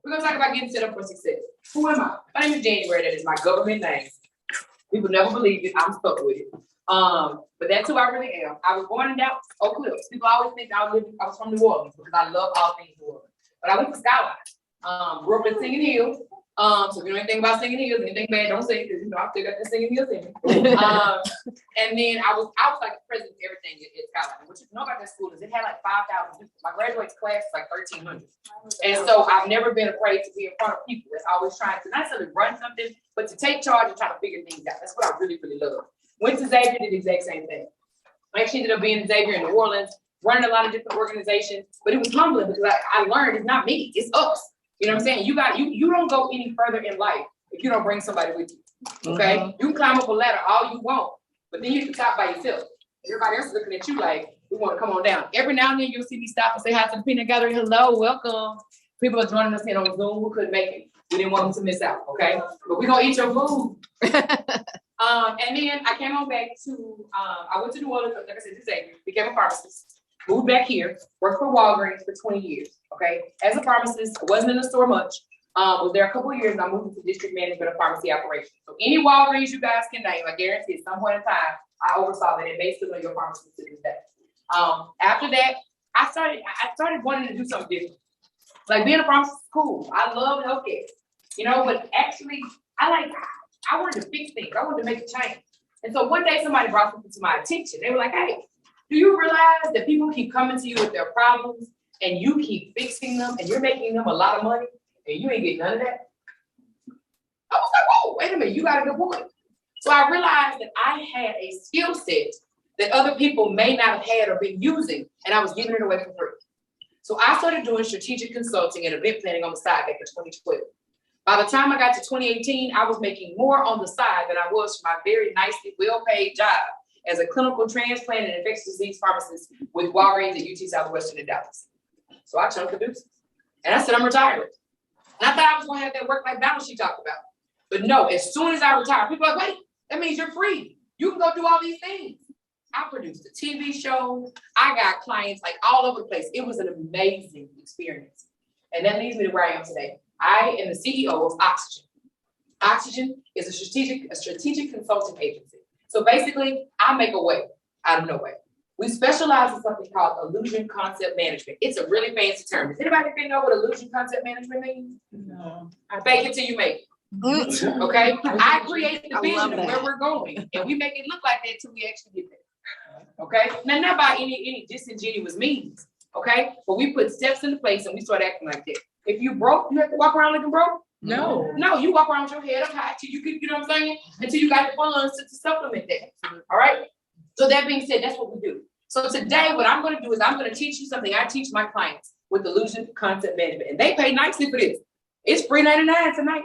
we're gonna talk about getting set up for success. Who am I? My name is January. That is my government name. People never believe it. I'm stuck with it. But that's who I really am. I was born in Dallas, Oak Cliffs. People always think I was from New Orleans because I love all things New Orleans. But I went to Skyline. Grew up in Singing Hills. So if you know anything about Singing Hills, anything bad, don't say it because you know I still got that Singing Hills in me. And then I was like the president of everything at Skyline. What you know about that school is it had like 5,000 people. My graduates class is like 1,300. And so I've never been afraid to be in front of people. It's always trying to not necessarily run something, but to take charge and try to figure things out. That's what I really, really love. Went to Xavier, did the exact same thing. I actually ended up being in Xavier in New Orleans, running a lot of different organizations, but it was humbling because I learned it's not me, it's us. You know what I'm saying? You don't go any further in life if you don't bring somebody with you. Okay? Mm-hmm. You can climb up a ladder all you want, but then you can top by yourself. Everybody else is looking at you like, we want to come on down. Every now and then you'll see me stop and say hi to the peanut gallery. Hello, welcome. People are joining us here on Zoom who couldn't make it. We didn't want them to miss out, okay? But we're gonna eat your food. And then I came on back to, I went to New Orleans, like I said, to Xavier, became a pharmacist, moved back here, worked for Walgreens for 20 years, okay? As a pharmacist, I wasn't in the store much. Was there a couple of years, and I moved into district management of pharmacy operations. So any Walgreens you guys can name, I guarantee at some point in time, I oversaw that and basically on your pharmacist to this day. After that, I started wanting to do something different. Like being a pharmacist is cool. I love healthcare, you know, but actually I wanted to fix things. I wanted to make a change. And so one day somebody brought something to my attention. They were like, hey, do you realize that people keep coming to you with their problems and you keep fixing them and you're making them a lot of money and you ain't getting none of that? I was like, whoa, wait a minute, you got a good point. So I realized that I had a skill set that other people may not have had or been using, and I was giving it away for free. So I started doing strategic consulting and event planning on the side back in 2012. By the time I got to 2018, I was making more on the side than I was for my very nicely well-paid job as a clinical transplant and infectious disease pharmacist with Walgreens at UT Southwestern in Dallas. So I chunked the deuces. And I said, I'm retired. And I thought I was gonna have that work-life balance she talked about. But no, as soon as I retired, people are like, wait, that means you're free. You can go do all these things. I produced a TV show. I got clients like all over the place. It was an amazing experience. And that leads me to where I am today. I am the CEO of Oxygen. Oxygen is a strategic consulting agency. So basically, I make a way out of no way. We specialize in something called illusion concept management. It's a really fancy term. Does anybody know what illusion concept management means? No. I fake it till you make it. Okay? I create the vision of where we're going, and we make it look like that till we actually get there. Okay? Now, not by any disingenuous means. Okay? But we put steps into place and we start acting like that. If you broke, you have to walk around looking broke? No, you walk around with your head up high till you know what I'm saying? Until you got the funds to supplement that. All right? So that being said, that's what we do. So today, what I'm going to do is I'm going to teach you something I teach my clients with illusion concept management. And they pay nicely for this. It's free $99 tonight.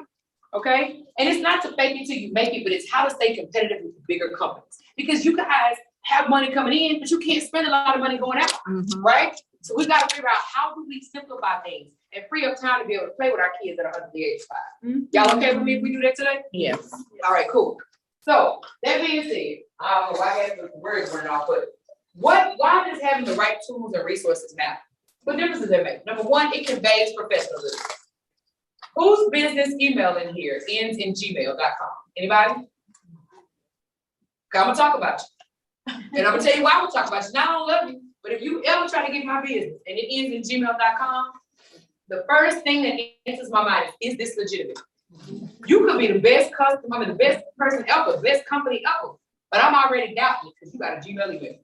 Okay? And it's not to fake it till you make it, but it's how to stay competitive with the bigger companies. Because you guys have money coming in, but you can't spend a lot of money going out. Right? So we got to figure out how do we simplify things and free up time to be able to play with our kids that are under the age of 5. Y'all okay with me if we do that today? Yes. All right, cool. So that being said, I don't know why I have the words running off, but why does having the right tools and resources matter? What difference does that make? Number one, it conveys professionalism. Whose business email in here ends in gmail.com? Anybody? Okay, I'm gonna talk about you. And I'm gonna tell you why I'm gonna talk about you. Now I don't love you, but if you ever try to get my business and it ends in gmail.com, the first thing that enters my mind is this legitimate? You could be the best customer, the best person ever, best company ever, but I'm already doubting it because you got a Gmail email.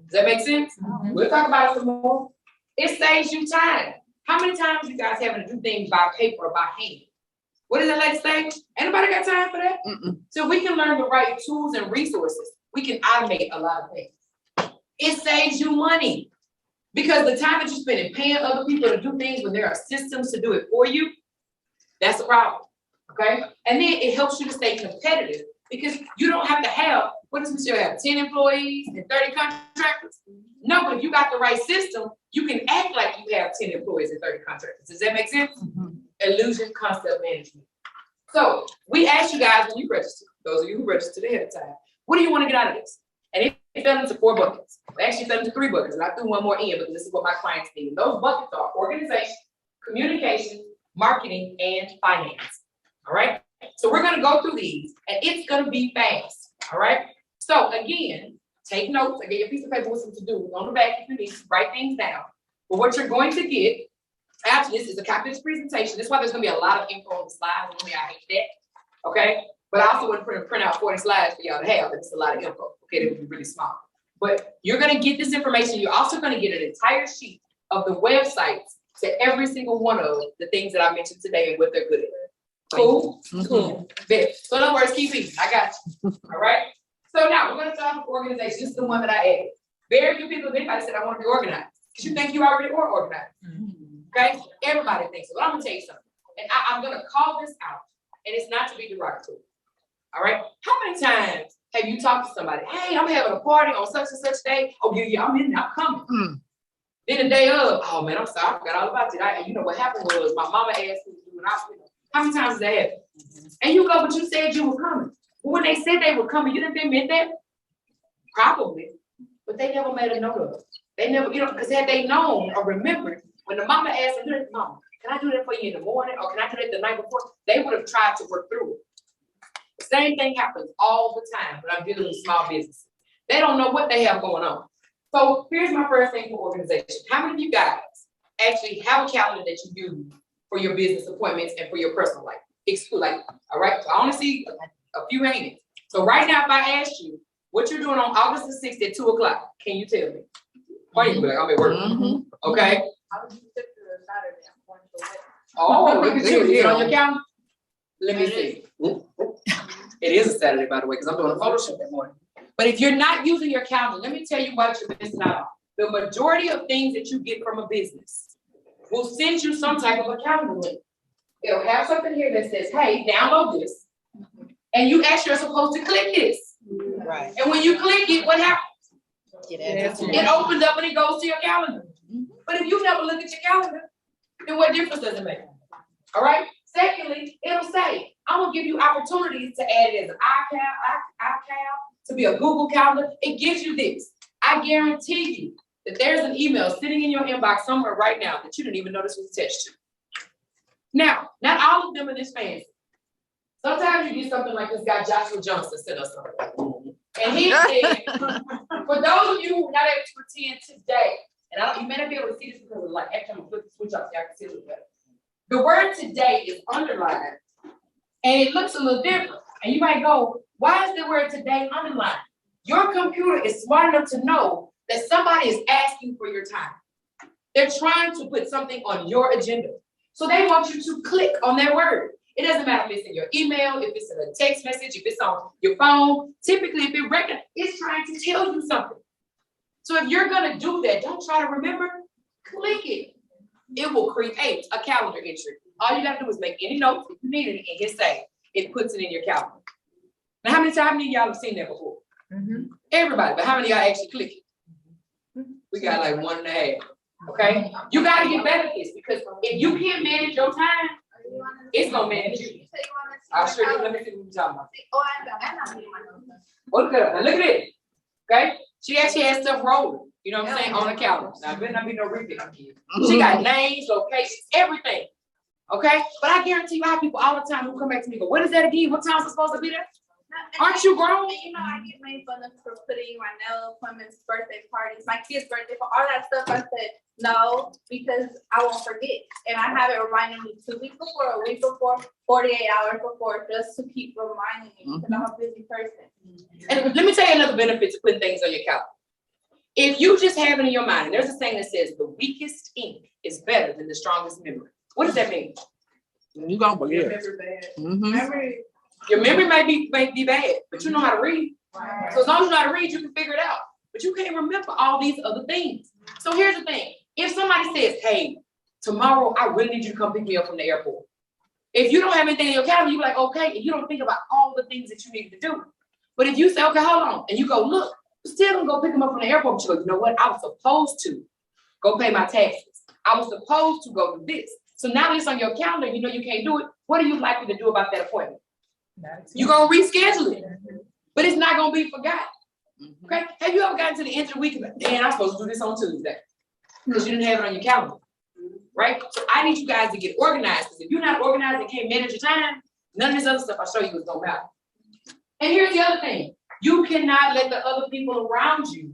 Does that make sense? We'll talk about it some more. It saves you time. How many times you guys having to do things by paper or by hand? What does that like say? Anybody got time for that? So we can learn the right tools and resources. We can automate a lot of things. It saves you money. Because the time that you spend in paying other people to do things when there are systems to do it for you, that's a problem, okay? And then it helps you to stay competitive because you don't have to have, what does Michelle have, 10 employees and 30 contractors? No, but if you got the right system, you can act like you have 10 employees and 30 contractors. Does that make sense? Illusion concept management. So we asked you guys when you registered, those of you who registered ahead of time, what do you want to get out of this? And it fell into 4 buckets. It actually fell into 3 buckets, and I threw one more in because this is what my clients need. And those buckets are organization, communication, marketing, and finance. All right. So we're going to go through these and it's going to be fast. All right. So again, take notes. I get your piece of paper with some to do on the back if you need to write things down. But what you're going to get after this is a copy of this presentation. That's why there's going to be a lot of info on the slides. I hate that. Okay. But I also want to print out 40 slides for y'all to have. It's a lot of info. Okay. That would be really small. But you're going to get this information. You're also going to get an entire sheet of the websites to every single one of the things that I mentioned today and what they're good at. Cool? Cool. So in other words, keep eating. I got you. All right. So now we're going to start with organization. This is the one that I added. Very few people, if anybody said I want to be organized, because you think you already are organized. Okay? Everybody thinks so. But I'm going to tell you something. And I'm going to call this out. And it's not to be derogatory. All right? How many times have you talked to somebody? Hey, I'm having a party on such and such day. Oh, yeah, I'm in there. I'm coming. Then the day of, oh man, I'm sorry, I forgot all about it. You know what happened was my mama asked me to do it. How many times does that happen? And you go, but you said you were coming. Well, when they said they were coming, you didn't think they meant that? Probably. But they never made a note of it. They never, because had they known or remembered, when the mama asked them, Mama, can I do that for you in the morning? Or can I do that the night before? They would have tried to work through it. The same thing happens all the time when I'm dealing with small businesses. They don't know what they have going on. So here's my first thing for organization. How many of you guys actually have a calendar that you use for your business appointments and for your personal life? All right, so I want to see a few hands. So right now, if I ask you what you're doing on August the 6th at 2 o'clock, can you tell me? Or you be like, I'm at work. Okay. Oh, look at you. Is it on your calendar? Let me see. It is a Saturday, by the way, because I'm doing a photo shoot that morning. But if you're not using your calendar, let me tell you what you're missing out on. The majority of things that you get from a business will send you some type of a calendar link. It'll have something here that says, hey, download this. And you actually are supposed to click this. Right. And when you click it, what happens? It opens up and it goes to your calendar. But if you never look at your calendar, then what difference does it make? All right. Secondly, it'll say, I'm going to give you opportunities to add it as an iCal, to be a Google Calendar. It gives you this. I guarantee you that there's an email sitting in your inbox somewhere right now that you didn't even know this was attached to. Now, not all of them are this fancy. Sometimes you get something like this guy, Joshua Johnson, sent us something. And he said, for those of you who are not able to attend today, and you may not be able to see this because of like, actually, I'm going to flip the switch off so I can see a little better. The word today is underlined, and it looks a little different. And you might go, why is the word today underlined? Your computer is smart enough to know that somebody is asking for your time. They're trying to put something on your agenda. So they want you to click on that word. It doesn't matter if it's in your email, if it's in a text message, if it's on your phone. Typically, if it records, it's trying to tell you something. So if you're going to do that, don't try to remember, click it. It will create a calendar entry. All you got to do is make any notes if you need it and hit save. It puts it in your calendar. Now, how many times y'all have seen that before? Everybody, but how many of y'all actually click it? We got like 1.5. Okay? You got to get better at this because if you can't manage your time, it's going to manage you. I'll show you. Let me see what you're talking about. Look at it. Okay? She actually has stuff rolling. You know what I'm saying? On the calendar. Now, it better not be no repeat. She got names, locations, everything. Okay? But I guarantee you, I have people all the time who come back to me and go, what is that again? What time is it supposed to be there? Aren't you grown? And you know, I get made fun of for putting my nail appointments, birthday parties, my kids' birthday, for all that stuff. I said no, because I won't forget. And I have it reminding me 2 weeks before, a week before, 48 hours before, just to keep reminding me because I'm a busy person. And let me tell you another benefit to putting things on your calendar. If you just have it in your mind, and there's a saying that says the weakest ink is better than the strongest memory. What does that mean? You don't forget. Your memory might be bad, but you know how to read. Right. So as long as you know how to read, you can figure it out. But you can't remember all these other things. So here's the thing. If somebody says, hey, tomorrow I really need you to come pick me up from the airport. If you don't have anything in your calendar, you're like, okay, and you don't think about all the things that you need to do. But if you say, okay, hold on, and you go, look, you're still gonna go pick them up from the airport, but you go, you know what? I was supposed to go pay my taxes. I was supposed to go do this. So now that it's on your calendar, you know you can't do it. What are you likely to do about that appointment? You're gonna reschedule it, but it's not gonna be forgotten. Okay? Have you ever gotten to the end of the week and damn, I'm supposed to do this on Tuesday because you didn't have it on your calendar? right? So I need you guys to get organized, because if you're not organized and can't manage your time, none of this other stuff I show you is gonna matter. And here's the other thing. You cannot let the other people around you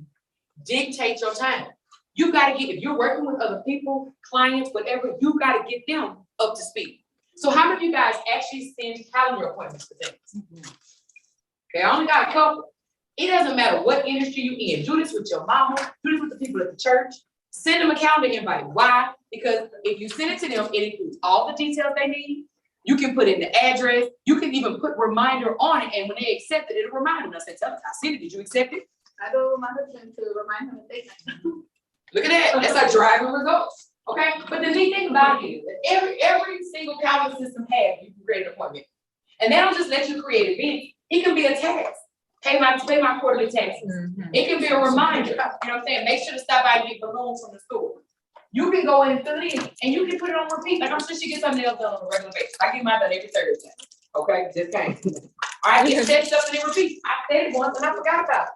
dictate your time. You gotta get, if you're working with other people, clients, whatever, you gotta get them up to speed. So how many of you guys actually send calendar appointments for things? Okay, I only got a couple. It doesn't matter what industry you in. Do this with your mama, do this with the people at the church. Send them a calendar invite. Why? Because if you send it to them, it includes all the details they need. You can put in the address. You can even put reminder on it. And when they accept it, it'll remind them. I say, tell us, I sent it. Did you accept it? I do my husband to remind him to take it. Look at that. That's our driving results. Okay. But the neat thing about it is that every single calendar system has, you can create an appointment. And they don't just let you create events. It can be a task. Pay my quarterly taxes. It can be a reminder. You know what I'm saying? Make sure to stop by and get balloons from the store. You can go in and fill it in, and you can put it on repeat. Like I'm sure she gets something else done on a regular basis. I get mine done every Thursday. Okay, just came. All right, you said something and repeat. I said it once and I forgot about it.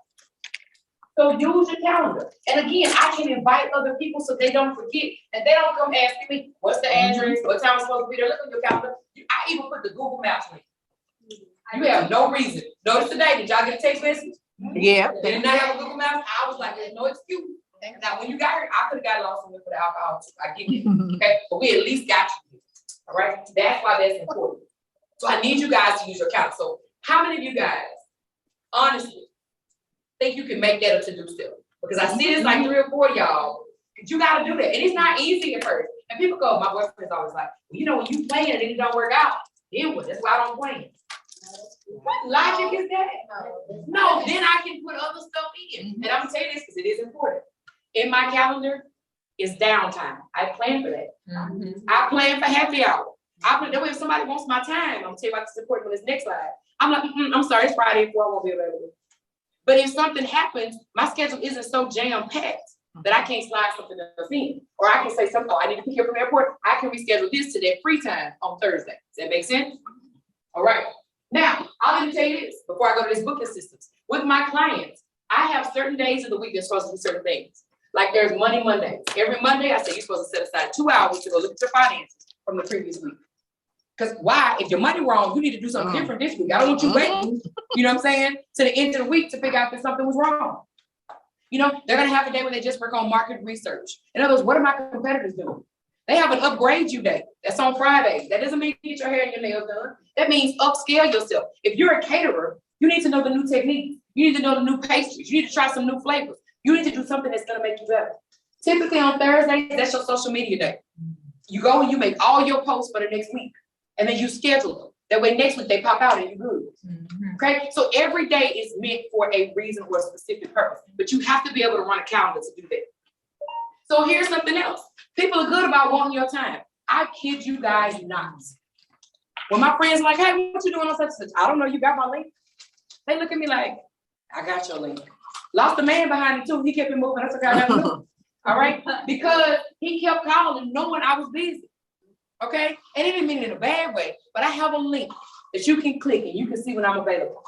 So use your calendar. And again, I can invite other people so they don't forget, and they don't come asking me, what's the address, what time I'm supposed to be there. Look at your calendar. I even put the Google Maps link. You have no reason. Notice today, did y'all get a text message? Yeah. They did not have a Google Maps. I was like, there's no excuse. Now, when you got here, I could have got lost in with the alcohol too. I get it. Okay, but we at least got you. All right, that's why that's important. So I need you guys to use your calendar. So how many of you guys, honestly, think you can make that a to-do still? Because I see this like 3 or 4 of y'all. You got to do that, and it's not easy at first. And people go, my boyfriend's always like, well, you know, when you plan and it don't work out, then what? That's why I don't plan. What logic is that? No, then I can put other stuff in. And I'm gonna tell you this because it is important. In my calendar is downtime. I plan for that. I plan for happy hour. I put that way if somebody wants my time, I'm gonna tell you about the support on this next slide. I'm like, I'm sorry, it's Friday, 4 I won't be available. But if something happens, my schedule isn't so jam-packed that I can't slide something else in. Or I can say something, oh, I need to pick you up from the airport. I can reschedule this to that free time on Thursday. Does that make sense? All right. Now, I'll even tell you this before I go to this booking systems. With my clients, I have certain days of the week that's supposed to do certain things. Like there's Monday Mondays. Every Monday, I say you're supposed to set aside 2 hours to go look at your finances from the previous week. Because why? If your money wrong, you need to do something different this week. I don't want you waiting, you know what I'm saying, to the end of the week to figure out if something was wrong. You know, they're gonna have a day where they just work on market research. In other words, what are my competitors doing? They have an upgrade you day. That's on Friday. That doesn't mean get your hair and your nails done. That means upscale yourself. If you're a caterer, you need to know the new techniques. You need to know the new pastries. You need to try some new flavors. You need to do something that's gonna make you better. Typically on Thursdays, that's your social media day. You go and you make all your posts for the next week, and then you schedule them. That way next week they pop out and you're good. Okay, so every day is meant for a reason or a specific purpose, but you have to be able to run a calendar to do that. So here's something else. People are good about wanting your time. I kid you guys not. When my friends are like, hey, what you doing on such and such? I don't know, you got my link? They look at me like, I got your link. Lost a man behind it too. He kept it moving. That's okay, I got to move. All right? Because he kept calling knowing I was busy. Okay? And it didn't mean it in a bad way, but I have a link that you can click and you can see when I'm available.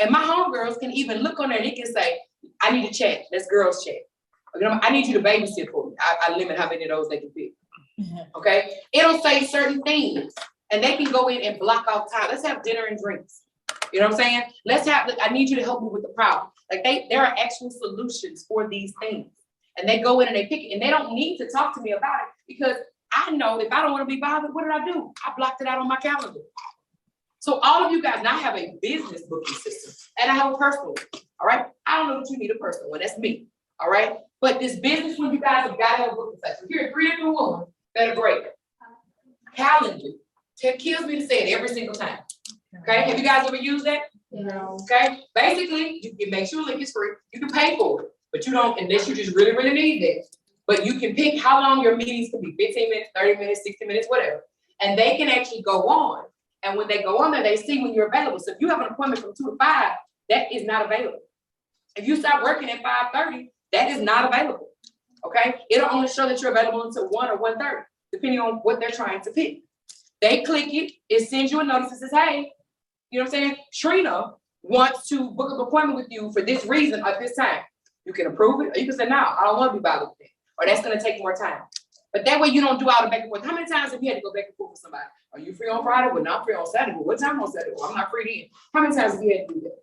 And my homegirls can even look on there and it can say, I need to chat. That's girls chat. I need you to babysit for me. I limit how many of those they can pick. Okay? It'll say certain things and they can go in and block off time. Let's have dinner and drinks. You know what I'm saying? I need you to help me with the problem. Like there are actual solutions for these things. And they go in and they pick it and they don't need to talk to me about it because I know if I don't want to be bothered, what did I do? I blocked it out on my calendar. So all of you guys, now I have a business booking system and I have a personal one. All right? I don't know that you need a personal one. That's me. All right? But this business one, you guys have got to have a booking site. So here are 3 different ones that are great. Calendar. It kills me to say it every single time. Okay? Have you guys ever used that? No. Okay? Basically, it makes your link is free. You can pay for it, but you don't, unless you just really, really need it. But you can pick how long your meetings can be, 15 minutes, 30 minutes, 60 minutes, whatever. And they can actually go on. And when they go on there, they see when you're available. So if you have an appointment from 2 to 5, that is not available. If you start working at 5:30, that is not available. Okay? It'll only show that you're available until 1 or 1:30, depending on what they're trying to pick. They click it, it sends you a notice that says, hey, you know what I'm saying? Trina wants to book an appointment with you for this reason at this time. You can approve it, or you can say, no, I don't want to be bothered with it. Or that's going to take more time. But that way you don't do all the back and forth. How many times have you had to go back and forth with somebody? Are you free on Friday? Well, not free on Saturday. Well, what time on Saturday? Well, I'm not free then. How many times have you had to do that?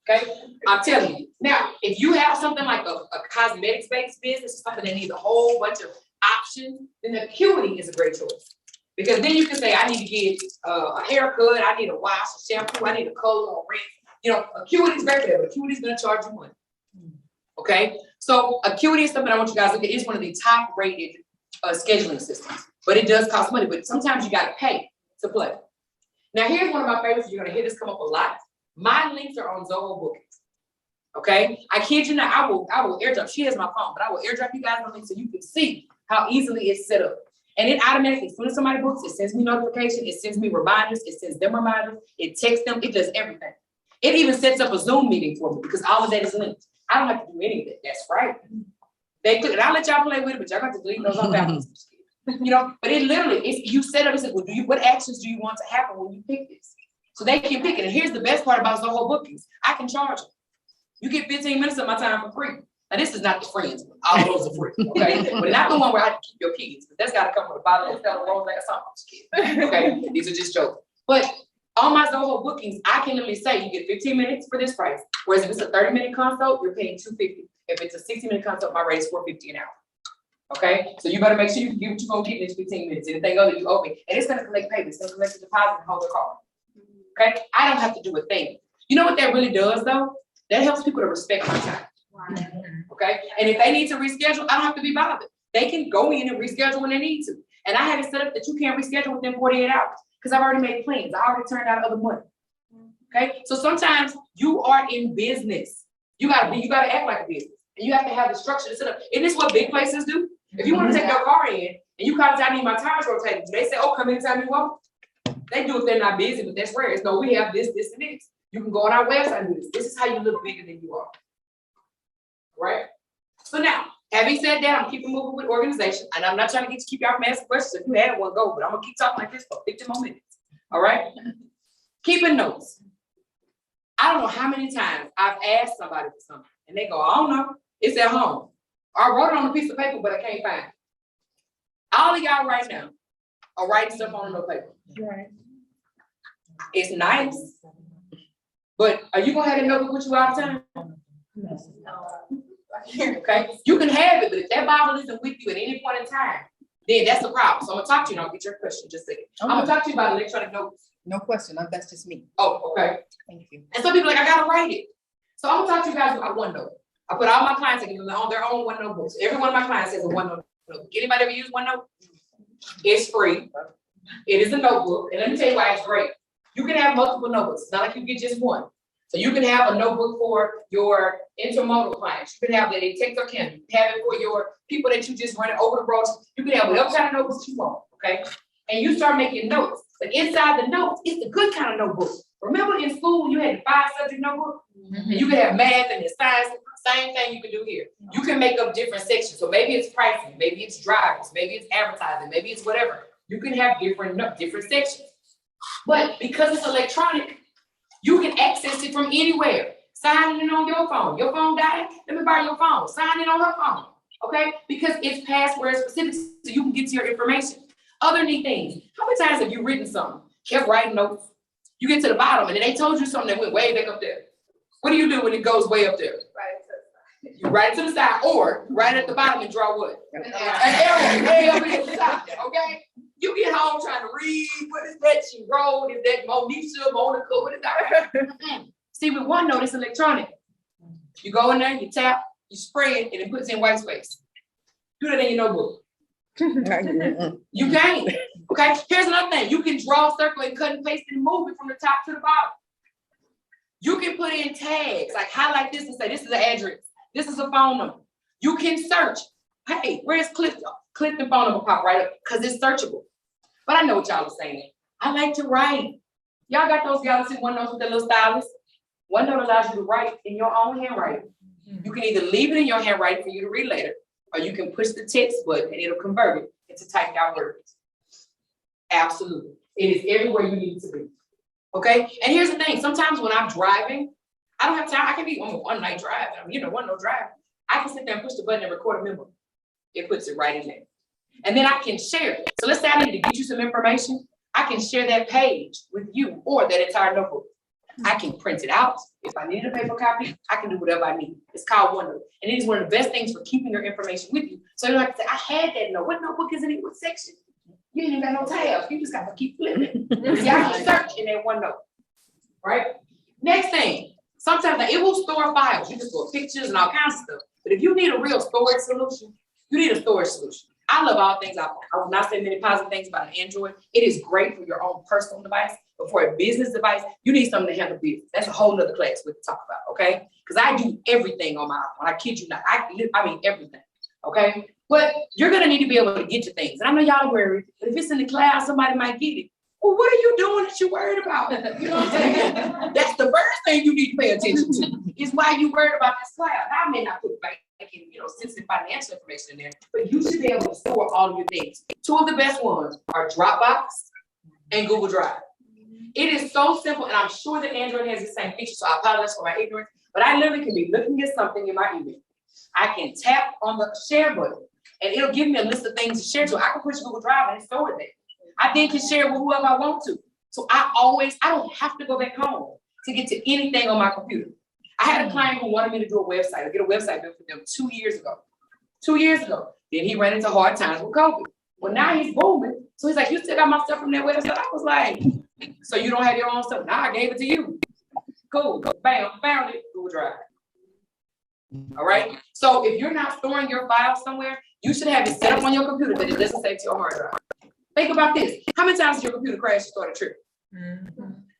Okay, I'm telling you. Now, if you have something like a cosmetics-based business, something that needs a whole bunch of options, then Acuity is a great choice. Because then you can say, I need to get a haircut, I need a wash, a shampoo, I need a color or rinse. You know, Acuity is great for that, but Acuity is going to charge you money. Okay, so Acuity is something I want you guys to look at. It's one of the top-rated scheduling systems, but it does cost money. But sometimes you got to pay to play. Now, here's one of my favorites. You're going to hear this come up a lot. My links are on Zoho Bookings. Okay, I kid you not. I will airdrop. She has my phone, but I will airdrop you guys the link so you can see how easily it's set up. And it automatically, as soon as somebody books, it sends me notification. It sends me reminders. It sends them reminders. It texts them. It does everything. It even sets up a Zoom meeting for me because all of that is linked. I don't have to do any of it. That's right. They could, and I'll let y'all play with it, but y'all got to delete those off afterwards. You know, but it literally is. You set up. It says, well, what actions do you want to happen when you pick this? So they can pick it. And here's the best part about Zoho Bookings. I can charge them. You get 15 minutes of my time for free. Now, this is not the friends one. All of those are free, okay? But not the one where I have to keep your kids. But that's got to come with a bottle of Stella Rose like a something, okay? These are just jokes. But on my Zoho Bookings, I can literally say you get 15 minutes for this price. Whereas if it's a 30-minute consult, you're paying $250. If it's a 60-minute consult, my rate is $450 an hour. Okay, so you better make sure you get what you're gonna get in these 15 minutes. Anything other you owe me, and it's gonna collect payments. It's gonna collect the deposit and hold the card. Okay, I don't have to do a thing. You know what that really does though? That helps people to respect my time. Okay, and if they need to reschedule, I don't have to be bothered. They can go in and reschedule when they need to. And I have it set up that you can't reschedule within 48 hours because I've already made plans. I already turned out other money. Okay, so sometimes you are in business. You gotta act like a business, and you have to have the structure to set up. And this is what big places do. If you want to take your car in and you call and say, I need my tires rotated, they say, oh, come anytime you want. They do if they're not busy, but that's rare. No, we have this, this, and this. You can go on our website and do this. This is how you look bigger than you are. Right? So now, having said that, I'm keeping moving with organization, and I'm not trying to get to keep y'all from asking questions. If you had one, go, but I'm gonna keep talking like this for 50 more minutes. All right? Keeping notes. I don't know how many times I've asked somebody for something, and they go, I don't know. It's at home. I wrote it on a piece of paper, but I can't find it. All of y'all right now are writing stuff on a note paper. Right. It's nice, but are you gonna have a notebook with you all the time? Okay, you can have it, but if that Bible isn't with you at any point in time, then that's the problem. So I'm gonna talk to you, and I'll get your question just a second. I'm gonna talk to you about electronic notes. No question, that's just me. Oh, okay. Thank you. And some people are like, I gotta write it. So I'm gonna talk to you guys about OneNote. I put all my clients on their own OneNote books. Every one of my clients has a OneNote notebook. Anybody ever use OneNote? It's free. It is a notebook, and let me tell you why it's great. You can have multiple notebooks. It's not like you get just one. So you can have a notebook for your intermodal clients. You can have that it takes or can. You can have it for your people that you just run over the road. You can have whatever kind of notebooks you want, okay? And you start making notes. But inside the notes, it's the good kind of notebook. Remember in school, you had the 5-subject notebook? And you could have math and the science. Same thing you can do here. You can make up different sections. So maybe it's pricing, maybe it's drivers, maybe it's advertising, maybe it's whatever. You can have different sections. But because it's electronic, you can access it from anywhere. Sign in on your phone. Your phone died? Let me borrow your phone. Sign in on her phone. Okay? Because it's password specific, so you can get to your information. Other neat things. How many times have you written something, kept writing notes? You get to the bottom and then they told you something that went way back up there. What do you do when it goes way up there? You write it to the side, or you write it at the bottom and draw what? An arrow way up here at the top, okay? You get home trying to read, what is that she wrote? Is that Monisha, Monica, what is that? See, with OneNote, it's electronic. You go in there, you tap, you spray it, and it puts in white space. Do that in your notebook. You can't, okay? Here's another thing. You can draw a circle and cut and paste and move it from the top to the bottom. You can put in tags, like highlight this and say, this is the address. This is a phone number. You can search. Hey, where's Clifton? Clifton phone number pop right up because it's searchable. But I know what y'all are saying. I like to write. Y'all got those Galaxy OneNotes with the little stylus? OneNote allows you to write in your own handwriting. You can either leave it in your handwriting for you to read later, or you can push the text button and it'll convert it into typed out words. Absolutely. It is everywhere you need it to be. Okay? And here's the thing. Sometimes when I'm driving, I don't have time. I can be on a one-night drive. OneNote drive. I can sit there and push the button and record a memo. It puts it right in there. And then I can share it. So let's say I need to get you some information. I can share that page with you or that entire notebook. I can print it out. If I need a paper copy, I can do whatever I need. It's called OneNote. And it is one of the best things for keeping your information with you. So you don't have to say, I had that note. What notebook is it in? What section? You ain't even got no tabs. You just got to keep flipping. Y'all can search in that OneNote. Right? Next thing, sometimes it will store files. You can store pictures and all kinds of stuff. But if you need a real storage solution, you need a storage solution. I love all things iPhone. I will not say many positive things about an Android. It is great for your own personal device, but for a business device, you need something to handle business. That's a whole nother class we can talk about, okay? Because I do everything on my iPhone. I kid you not. I mean everything, okay? But you're gonna need to be able to get your things. And I know y'all worried, but if it's in the cloud, somebody might get it. Well, what are you doing that you're worried about? You know what I'm saying? That's the first thing you need to pay attention to, is why you worried about this cloud. I may not put banking, sensitive financial information in there, but you should be able to store all of your things. Two of the best ones are Dropbox and Google Drive. It is so simple, and I'm sure that Android has the same feature, so I apologize for my ignorance, but I literally can be looking at something in my email. I can tap on the share button, and it'll give me a list of things to share to. I can push Google Drive and store it there. I then can share with whoever I want to. So I don't have to go back home to get to anything on my computer. I had a client who wanted me to do a website or get a website built for them 2 years ago. 2 years ago. Then he ran into hard times with COVID. Well, now he's booming. So he's like, you still got my stuff from that website? I was like, so you don't have your own stuff? Nah, I gave it to you. Cool. Bam, found it. Google Drive. All right. So if you're not storing your files somewhere, you should have it set up on your computer that it doesn't save to your hard drive. Think about this. How many times did your computer crash and start a trip?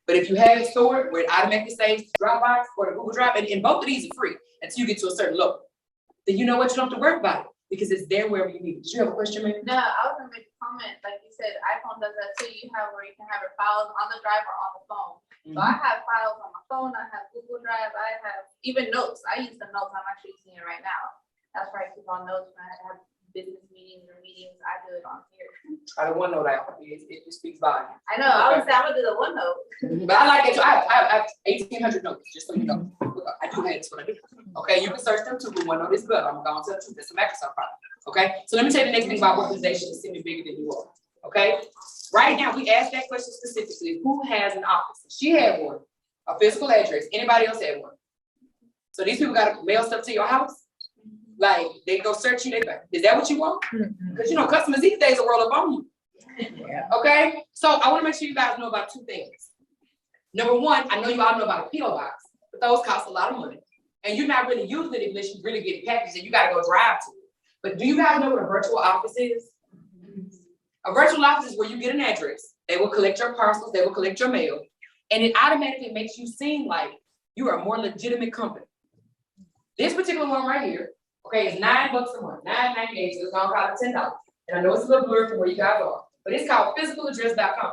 But if you have it stored where it automatically saves to Dropbox or the Google Drive, and both of these are free until you get to a certain level, then you know what, you don't have to worry about it because it's there wherever you need it. Did you have a question, man? No, I was gonna make a comment. Like you said, iPhone does that too. You have where you can have your files on the drive or on the phone. So I have files on my phone. I have Google Drive. I have even notes. I use the notes. I'm actually using it right now. That's where I keep on notes when I have business meetings or meetings. I do it on here. Try the OneNote out. It just speaks volume. I know. I would say I'm gonna do the OneNote. But I like it too. I have 1,800 notes, just so you know. I do that. That's what I do. Okay, you can search them too. But OneNote is good. I'm going to tell you that's a Microsoft product. Okay, so let me tell you the next thing about organization is simply bigger than you are. Okay, right now we asked that question specifically. Who has an office? She had one, a physical address. Anybody else had one? So these people got to mail stuff to your house. Like they go search you. They go, is that what you want? Because customers these days are roll up on you. Yeah. Okay, so I want to make sure you guys know about two things. Number one, I know you all know about a PO box, but those cost a lot of money, and you're not really using it unless you really get packages and you got to go drive to it. But do you guys know what a virtual office is? A virtual office is where you get an address. They will collect your parcels. They will collect your mail, and it automatically makes you seem like you are a more legitimate company. This particular one right here. Okay, it's $9 a month, $9.98, so it's gonna cost $10. And I know it's a little blurred from where you guys are, but it's called physicaladdress.com.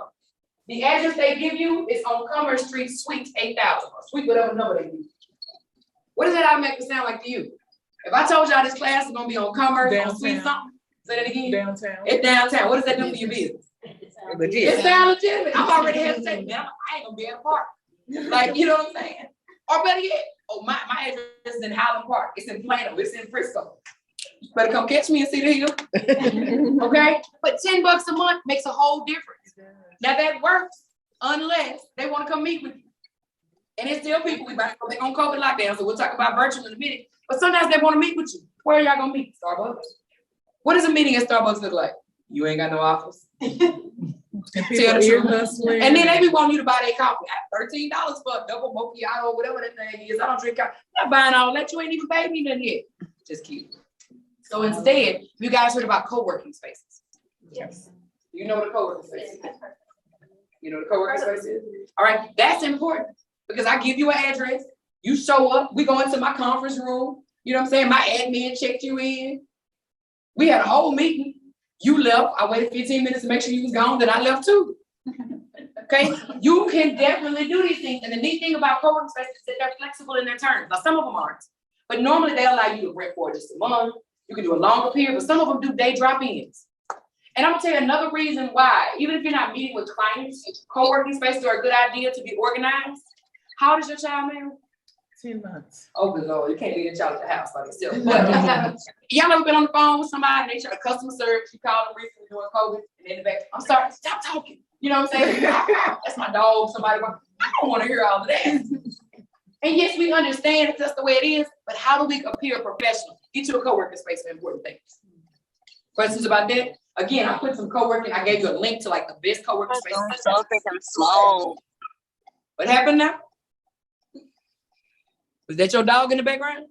The address they give you is on Commerce Street, Suite 8,000, or Suite whatever number they give you. What does that automatically sound like to you? If I told y'all this class is gonna be on Commerce, downtown. On Suite something, say that again. Downtown. It's downtown. What does that do for your business? It sounds legitimate. I'm already hesitating. Man, I ain't gonna be at a park. Like, you know what I'm saying? Or better yet, my address is in Highland Park. It's in Plano. It's in Frisco. Better come catch me in Cedar Hill. Okay? But $10 a month makes a whole difference. Now that works unless they want to come meet with you. And it's still people, we about to go back on COVID lockdown, so we'll talk about virtual in a minute. But sometimes they want to meet with you. Where are y'all gonna meet? Starbucks. What does a meeting at Starbucks look like? You ain't got no office. Tell the truth. And then they be wanting you to buy their coffee. $13 for a double macchiato or whatever that thing is. I don't drink coffee. I'm not buying all that. You ain't even paid me nothing yet. Just kidding. So instead, you guys heard about co-working spaces. Yes. You know what a co-working space is? You know what a co-working space is? All right, that's important because I give you an address. You show up. We go into my conference room. You know what I'm saying? My admin checked you in. We had a whole meeting. You left. I waited 15 minutes to make sure you was gone. Then I left too. Okay? You can definitely do these things. And the neat thing about co-working spaces is that they're flexible in their terms. Now, some of them aren't. But normally they allow you to rent for just a month. You can do a longer period, but some of them do day drop-ins. And I'm gonna tell you another reason why, even if you're not meeting with clients, co-working spaces are a good idea to be organized. How old is your child, ma'am? 10 months. Oh, good Lord, you can't leave a child at the house by yourself. But y'all ever been on the phone with somebody, they try to customer service, you call them recently during COVID, and in the back, I'm sorry, stop talking. You know what I'm saying? That's my dog, somebody, I don't want to hear all of that. And yes, we understand if that's the way it is, but how do we appear professional? Get you a co-working space for important things. Questions about that? Again, I put some co-working, I gave you a link to like the best co-working space. So freaking slow. What happened now? Was that your dog in the background?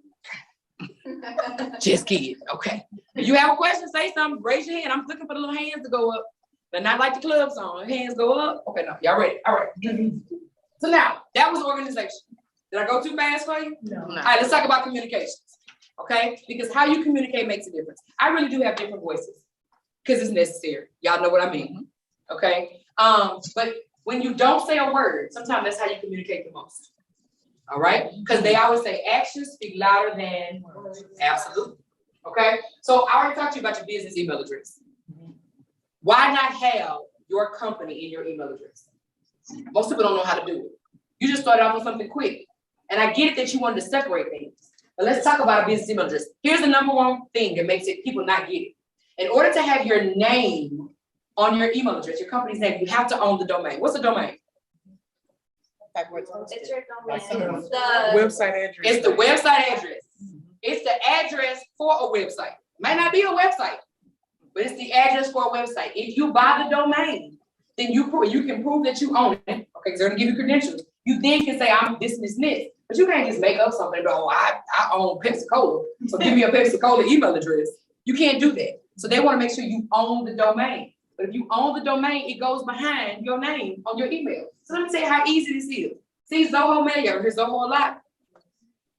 Just kidding. Okay. If you have a question, say something, raise your hand. I'm looking for the little hands to go up. But not like the club song. Hands go up. Okay, no, y'all ready? All right. So now, that was organization. Did I go too fast for you? No. All right, let's talk about communications. Okay? Because how you communicate makes a difference. I really do have different voices because it's necessary. Y'all know what I mean. Okay? But when you don't say a word, sometimes that's how you communicate the most. All right? Because they always say actions speak louder than words. Absolutely. Okay? So I already talked to you about your business email address. Why not have your company in your email address? Most people don't know how to do it. You just started off with something quick. And I get it that you wanted to separate things. But let's talk about a business email address. Here's the number one thing that makes it people not get it. In order to have your name on your email address, your company's name, you have to own the domain. What's the domain? It's your domain. Like It's the website address. It's the website address. It's the address for a website. Might not be a website, but it's the address for a website. If you buy the domain, then you can prove that you own it. Okay, because they're gonna give you credentials. You then can say I'm this and this and this. But you can't just make up something and go, oh, I own Pepsi Cola, so give me a Pepsi Cola email address. You can't do that. So they want to make sure you own the domain. But if you own the domain, it goes behind your name on your email. So let me tell you how easy this is. See, Zoho Mail, you ever hear Zoho a lot?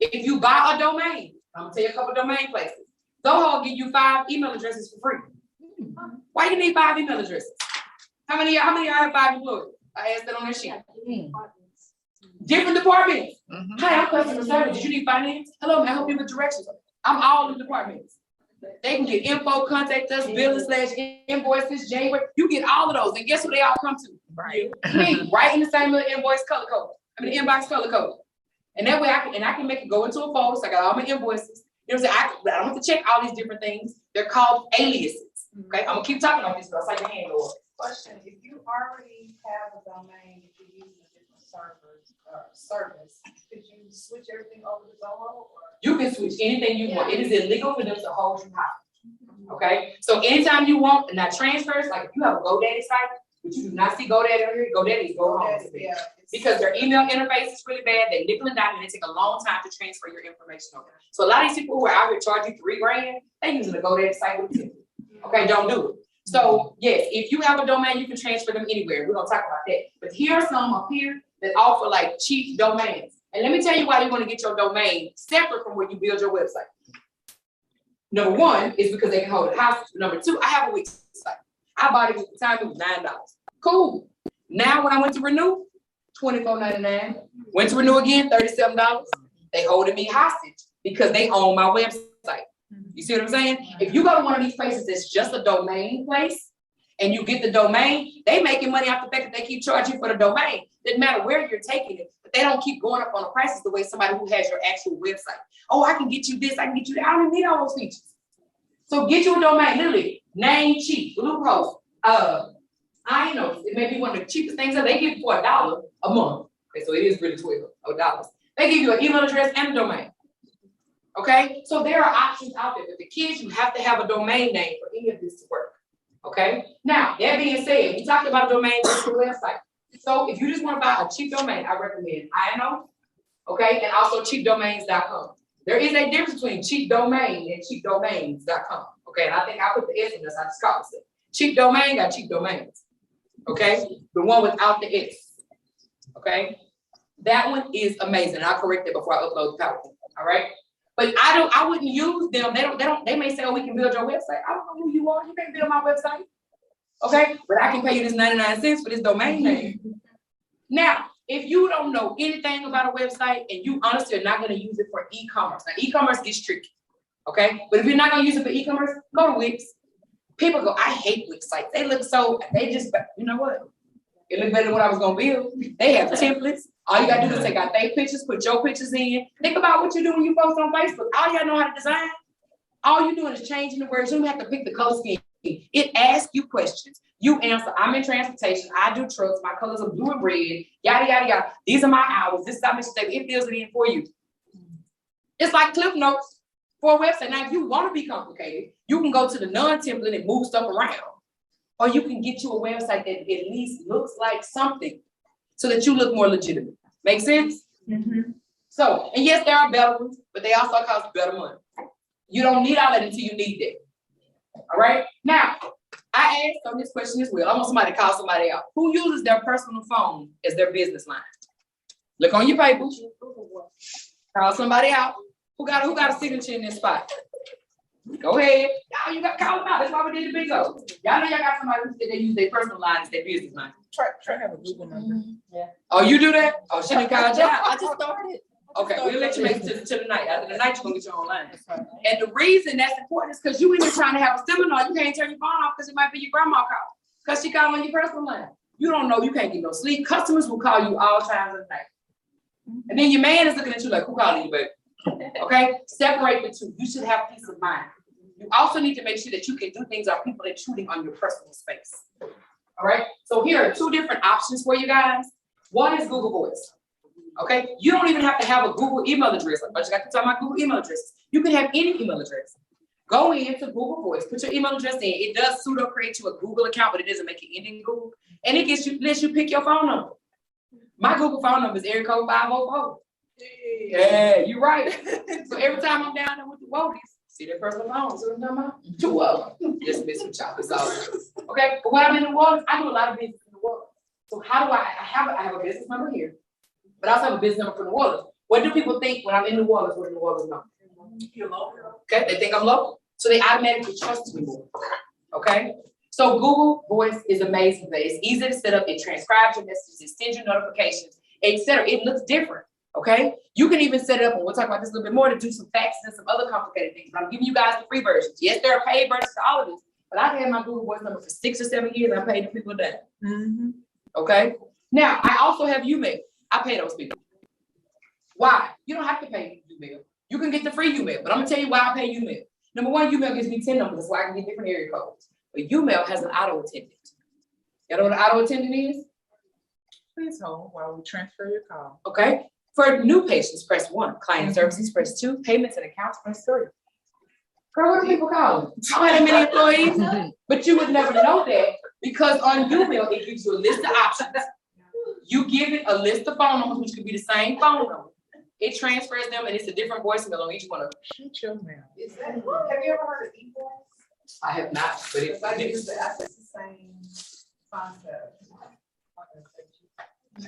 If you buy a domain, I'm gonna tell you a couple domain places. Zoho will give you 5 email addresses for free. Why you need 5 email addresses? How many of y'all have 5 employees? I asked that on their sheet. Different departments. Hi, I'm customer service. Did you need finance? Hello, may I help you with directions? I'm all in departments. They can get info, contact us, billing/invoices, January. You get all of those. And guess who they all come to? Right. Me, right in the same little invoice color code. Inbox color code. And that way I can make it go into a folder. So I got all my invoices. You know what I'm saying? I don't have to check all these different things. They're called aliases. Okay, I'm gonna keep talking about this, but I'll take your hand over. Question, if you already have a domain that you're using a different service, could you switch everything over to Zoho or? You can switch anything you want. It is illegal for them to hold you hostage. Okay, so anytime you want, and that transfers, like if you have a GoDaddy site, but you do not see GoDaddy on here, GoDaddy is go home. Yeah. Because their email interface is really bad, they nickel and dime, and they take a long time to transfer your information over. So a lot of these people who are out here charging you $3 grand, they using a GoDaddy site with you. Okay, don't do it. So yes, if you have a domain, you can transfer them anywhere. We're gonna talk about that. But here are some up here that offer like cheap domains. And let me tell you why you want to get your domain separate from where you build your website. Number one is because they can hold it hostage. Number two, I have a Wix site. I bought it at the time, it was $9. Cool. Now when I went to renew, $24.99. Went to renew again, $37. They holding me hostage because they own my website. You see what I'm saying? If you go to one of these places that's just a domain place and you get the domain, they making money off the fact that they keep charging for the domain. Doesn't matter where you're taking it, but they don't keep going up on the prices the way somebody who has your actual website. Oh, I can get you this, I can get you that. I don't need all those features. So get you a domain, literally, name cheap, Bluehost. I know it may be one of the cheapest things that they give you for $1 a month. Okay, so it is really $12. They give you an email address and a domain. Okay, so there are options out there. But the kids, you have to have a domain name for any of this to work. Okay, now that being said, we talked about domain website. So if you just want to buy a cheap domain, I recommend INO, okay, and also cheapdomains.com. There is a difference between cheap domain and cheapdomains.com. Okay, and I think I put the S in this, I just called it. Cheap domain got cheap domains. Okay, the one without the S. Okay, that one is amazing. I'll correct it before I upload the PowerPoint. All right. But I wouldn't use them. They may say, oh, we can build your website. I don't know who you are. You can't build my website. Okay, but I can pay you this 99 cents for this domain name. Now, if you don't know anything about a website and you honestly are not going to use it for e-commerce. Now, e-commerce gets tricky. Okay, but if you're not going to use it for e-commerce, go to Wix. People go, I hate Wix sites. They look so, you know what? It looked better than what I was going to build. They have templates. All you gotta do is take out their pictures, put your pictures in. Think about what you do when you post on Facebook. All you gotta know how to design. All you're doing is changing the words. You don't have to pick the color scheme. It asks you questions. You answer. I'm in transportation. I do trucks. My colors are blue and red. Yada, yada, yada. These are my hours. This is how much it fills it in for you. It's like Cliff Notes for a website. Now, if you want to be complicated, you can go to the non-template and move stuff around. Or you can get you a website that at least looks like something so that you look more legitimate. Make sense? Mm-hmm. So, and yes, there are better ones, but they also cost better money. You don't need all that until you need that. All right? Now, I asked on this question as well. I want somebody to call somebody out. Who uses their personal phone as their business line? Look on your paper. Call somebody out. Who got a signature in this spot? Go ahead. Y'all, you got to call them out. That's why we did the bingo. Y'all know y'all got somebody who said they use their personal line as their business line. Try have a Google number. Yeah. Oh, you do that? Oh, she didn't call you out? I just started. Okay, we'll let you make it to the night. After the night, you're gonna get your own line. And the reason that's important is because you even trying to have a seminar, you can't turn your phone off because it might be your grandma call. Because she called on your personal line. You don't know, you can't get no sleep. Customers will call you all times of the night. And then your man is looking at you like, who calling you, baby? Okay? Separate the two. You should have peace of mind. You also need to make sure that you can do things without people intruding on your personal space. All right? So here are two different options for you guys. One is Google Voice. Okay, you don't even have to have a Google email address. I just got to talk about Google email addresses. You can have any email address. Go into Google Voice, put your email address in. It does pseudo create you a Google account, but it doesn't make it end in Google. And it lets you pick your phone number. My Google phone number is area code 504. Yeah, you're right. So every time I'm down there with the Woties, see their personal phones. So I'm talking about two of them. Just miss some chocolate sauce. Okay, but when I'm in New Orleans, I do a lot of business in New Orleans. So how do I have a business number here? But I also have a business number for New Orleans. What do people think when I'm in New Orleans with New Orleans number? You're local. Okay, they think I'm local. So they automatically trust me more. Okay? So Google Voice is amazing. It's easy to set up. It transcribes your messages. It sends you notifications, etc. It looks different. Okay? You can even set it up, and we'll talk about this a little bit more, to do some faxes and some other complicated things. But I'm giving you guys the free versions. Yes, there are paid versions to all of this, but I've had my Google Voice number for 6 or 7 years. I paid the people a dime. Mm-hmm. Okay? Now, I also have UMail. I pay those people. Why? You don't have to pay UMail. You can get the free UMail, but I'm gonna tell you why I pay UMail. Number one, UMail gives me 10 numbers, so I can get different area codes. But UMail has an auto attendant. You know what an auto attendant is? Please hold while we transfer your call. Okay. For new patients, press 1. Client services, press 2. Payments and accounts, press 3. Girl, what are people calling? I don't have many employees, but you would never know that because on UMail, it gives you a list of options. You give it a list of phone numbers, which could be the same phone number. It transfers them, and it's a different voicemail on each one of them. Shoot your mail. Is that, have you ever heard of e-voice? I have not, but If I use that, it's the same concept.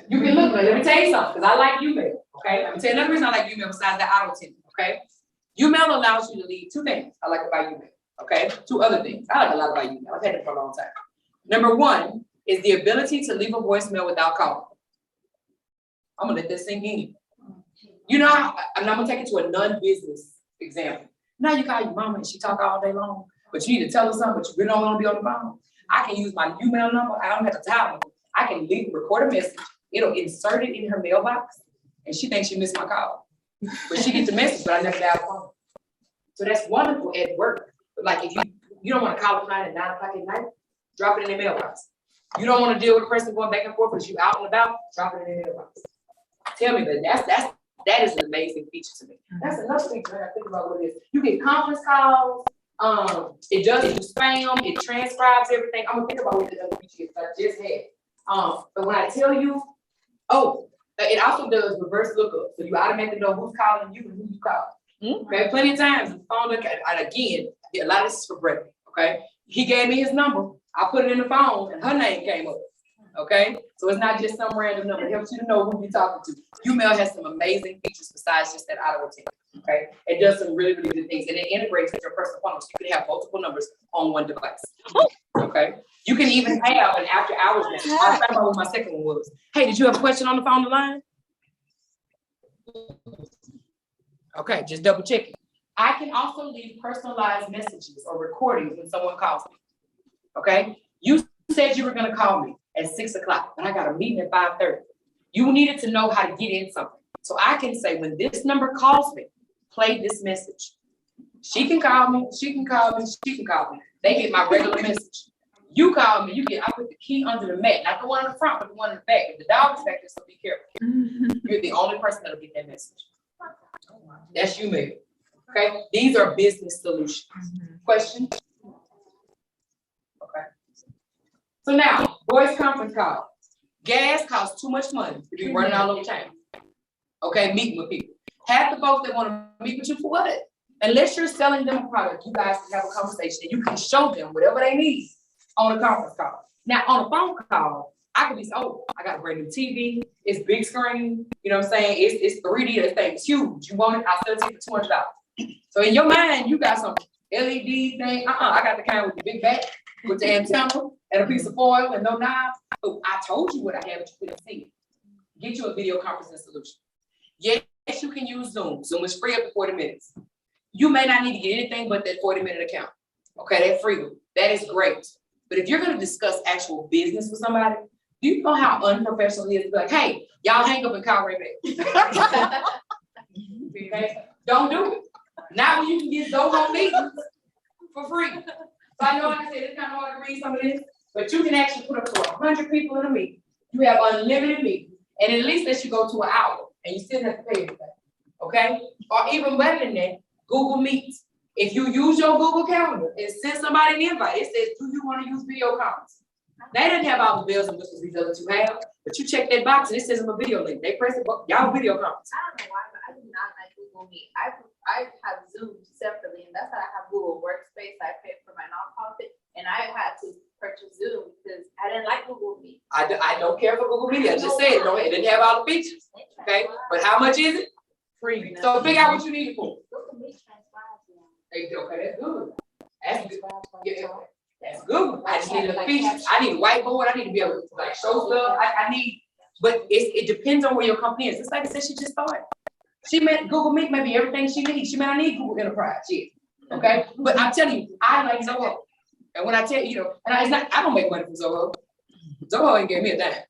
you can look. Let me tell you something, because I like UMail. Okay, let me tell you another reason I like UMail besides the auto attendant. Okay, UMail allows you to leave 2 things I like about UMail. Okay, 2 other things I like a lot about UMail. I've had it for a long time. Number 1 is the ability to leave a voicemail without calling. I'm gonna let this sink in. You know, I'm gonna take it to a non-business example. Now you call your mama and she talk all day long, but you need to tell her something, but you really don't want to be on the phone. I can use my UMail number. I don't have to dial them. I can record a message. It'll insert it in her mailbox, and she thinks she missed my call. But she gets the message, but I never dial the phone. So that's wonderful at work. But like if you don't want to call a client at 9 o'clock at night, drop it in their mailbox. You don't want to deal with a person going back and forth because you out and about, drop it in their mailbox. Tell me that is an amazing feature to me. That's another thing when I think about what it is. You get conference calls, it does spam, it transcribes everything. I'm gonna think about what the other feature is I just had. But when I tell you, it also does reverse lookup. So you automatically know who's calling you and who you call. Okay, plenty of times the phone look at, and again, a lot of this is for Brett. Okay, he gave me his number. I put it in the phone, and her name came up. Okay, so it's not just some random number. It helps you to know who you're talking to. UMail has some amazing features besides just that auto attendant. Okay, it does some really, really good things, and it integrates with your personal phone, so you can have multiple numbers on one device. Okay, you can even have an after hours message. I'll talk about what my second one was. Hey, did you have a question on the phone line? Okay, just double checking. I can also leave personalized messages or recordings when someone calls me. Okay, you said you were gonna call me at 6 o'clock, but I got a meeting at 5:30. You needed to know how to get in something. So I can say, when this number calls me, play this message. She can call me, she can call me, she can call me. They get my regular message. You call me, I put the key under the mat, not the one in the front, but the one in the back. If the dog is back there, so be careful. You're the only person that'll get that message. That's you, maybe. Okay, these are business solutions. Questions? Okay. So now, voice conference call. Gas costs too much money to be running all over town. Okay, meeting with people. Half the folks that want to meet with you for what? Unless you're selling them a product, you guys can have a conversation and you can show them whatever they need on a conference call. Now, on a phone call, I could be, oh, I got a brand new TV, it's big screen, you know what I'm saying? It's 3D, this thing is huge. You want it, I'll sell it for $200. So in your mind, you got some LED thing, I got the kind with the big back, with the antenna and a piece of foil and no knob. Oh, I told you what I have, but you couldn't see it. Get you a video conferencing solution. Yes, you can use Zoom. Zoom is free up to 40 minutes. You may not need to get anything but that 40-minute account. Okay, that's free. That is great. But if you're going to discuss actual business with somebody, do you know how unprofessional it is to be like, hey, y'all hang up and call right back? Okay? Don't do it. Not when you can get Zoho meetings for free. So I know, like I said, it's kind of hard to read some of this, but you can actually put up to 100 people in a meeting. You have unlimited meetings, and at least let you go to an hour, and you still have to pay anything. Okay? Or even better than that, Google Meet. If you use your Google Calendar and send somebody an invite, it says, do you want to use video conference? They didn't have all the bells and whistles these other two have, but you check that box and it says them a video link. They press it, y'all video conference. I don't know why, but I do not like Google Meet. I have Zoom separately, and that's how I have Google Workspace. I pay for my nonprofit, and I had to purchase Zoom because I didn't like Google Meet. I don't care for Google Meet. I just said it didn't have all the features. Okay, but how much is it? Free. So figure out what you need it for. Google Meet transcribes them. Okay, that's good. That's good. Yeah, that's good. I just need a feature. I need a whiteboard. I need to be able to like show stuff. I need, but it depends on where your company is. It's like I said, she just started. She meant Google Meet maybe everything she needs. She may not need Google Enterprise yet. Okay, but I'm telling you, I like Zoho. And when I tell you, and I don't make money from Zoho. Zoho ain't gave me a dime.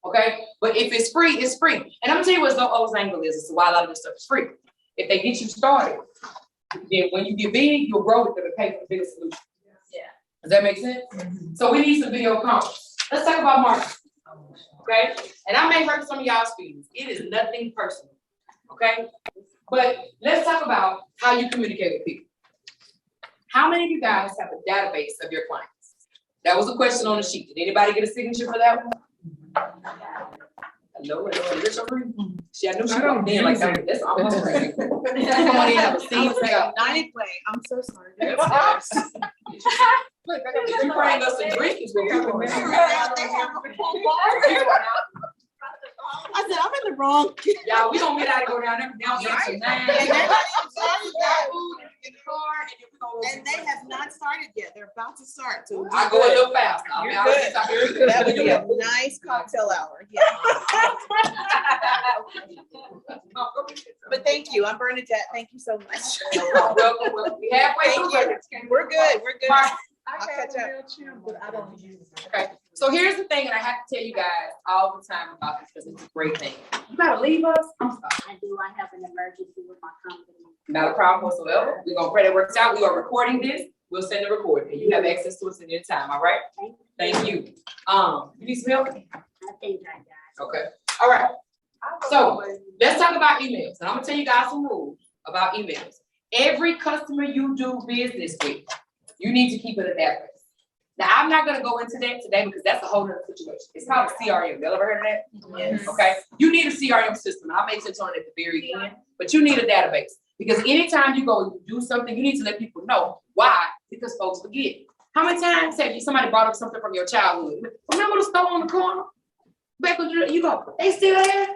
Okay, but if it's free, it's free. And I'm gonna tell you what Zoho's angle is as to why a lot of this stuff is free. If they get you started, then when you get big, you'll grow with them and pay for the bigger solution. Yeah. Does that make sense? So we need some video conference. Let's talk about marketing. Okay, and I may hurt some of y'all's feelings. It is nothing personal. Okay, but let's talk about how you communicate with people. How many of you guys have a database of your clients? That was a question on the sheet. Did anybody get a signature for that one? Hello, is your ring? See, I knew she walked in like that. That's almost right. Come on in, have a seat. I'm so sorry. Look, if you bring us a drink, is what we're going to I said, I'm in the wrong. Y'all, we don't get out and go down there. Down there to 9. And they have not started yet. They're about to start. So I go a little fast. You're good. That would be a nice cocktail hour. Yeah. But thank you. I'm Bernadette. Thank you so much. Welcome. We halfway through. We're good. We're good. I'll catch up. But I don't use it. Okay. So here's the thing, and I have to tell you guys all the time about this because it's a great thing. You gotta leave us. I'm sorry. I do. I have an emergency with my company. Not a problem whatsoever. We're gonna pray that works out. We are recording this. We'll send the recording, and you have access to us at any time. All right? Thank you. You need some help? I think I got it. Okay. All right. So let's talk about emails, and I'm gonna tell you guys some rules about emails. Every customer you do business with, you need to keep it an address. Now, I'm not gonna go into that today because that's a whole other situation. It's called a CRM. Y'all ever heard of that? Yes. Okay. You need a CRM system. I'll make sense on it at the very end, but you need a database because anytime you go do something, you need to let people know why. Because folks forget. How many times have somebody brought up something from your childhood? Remember the store on the corner? Back when you go, they still there?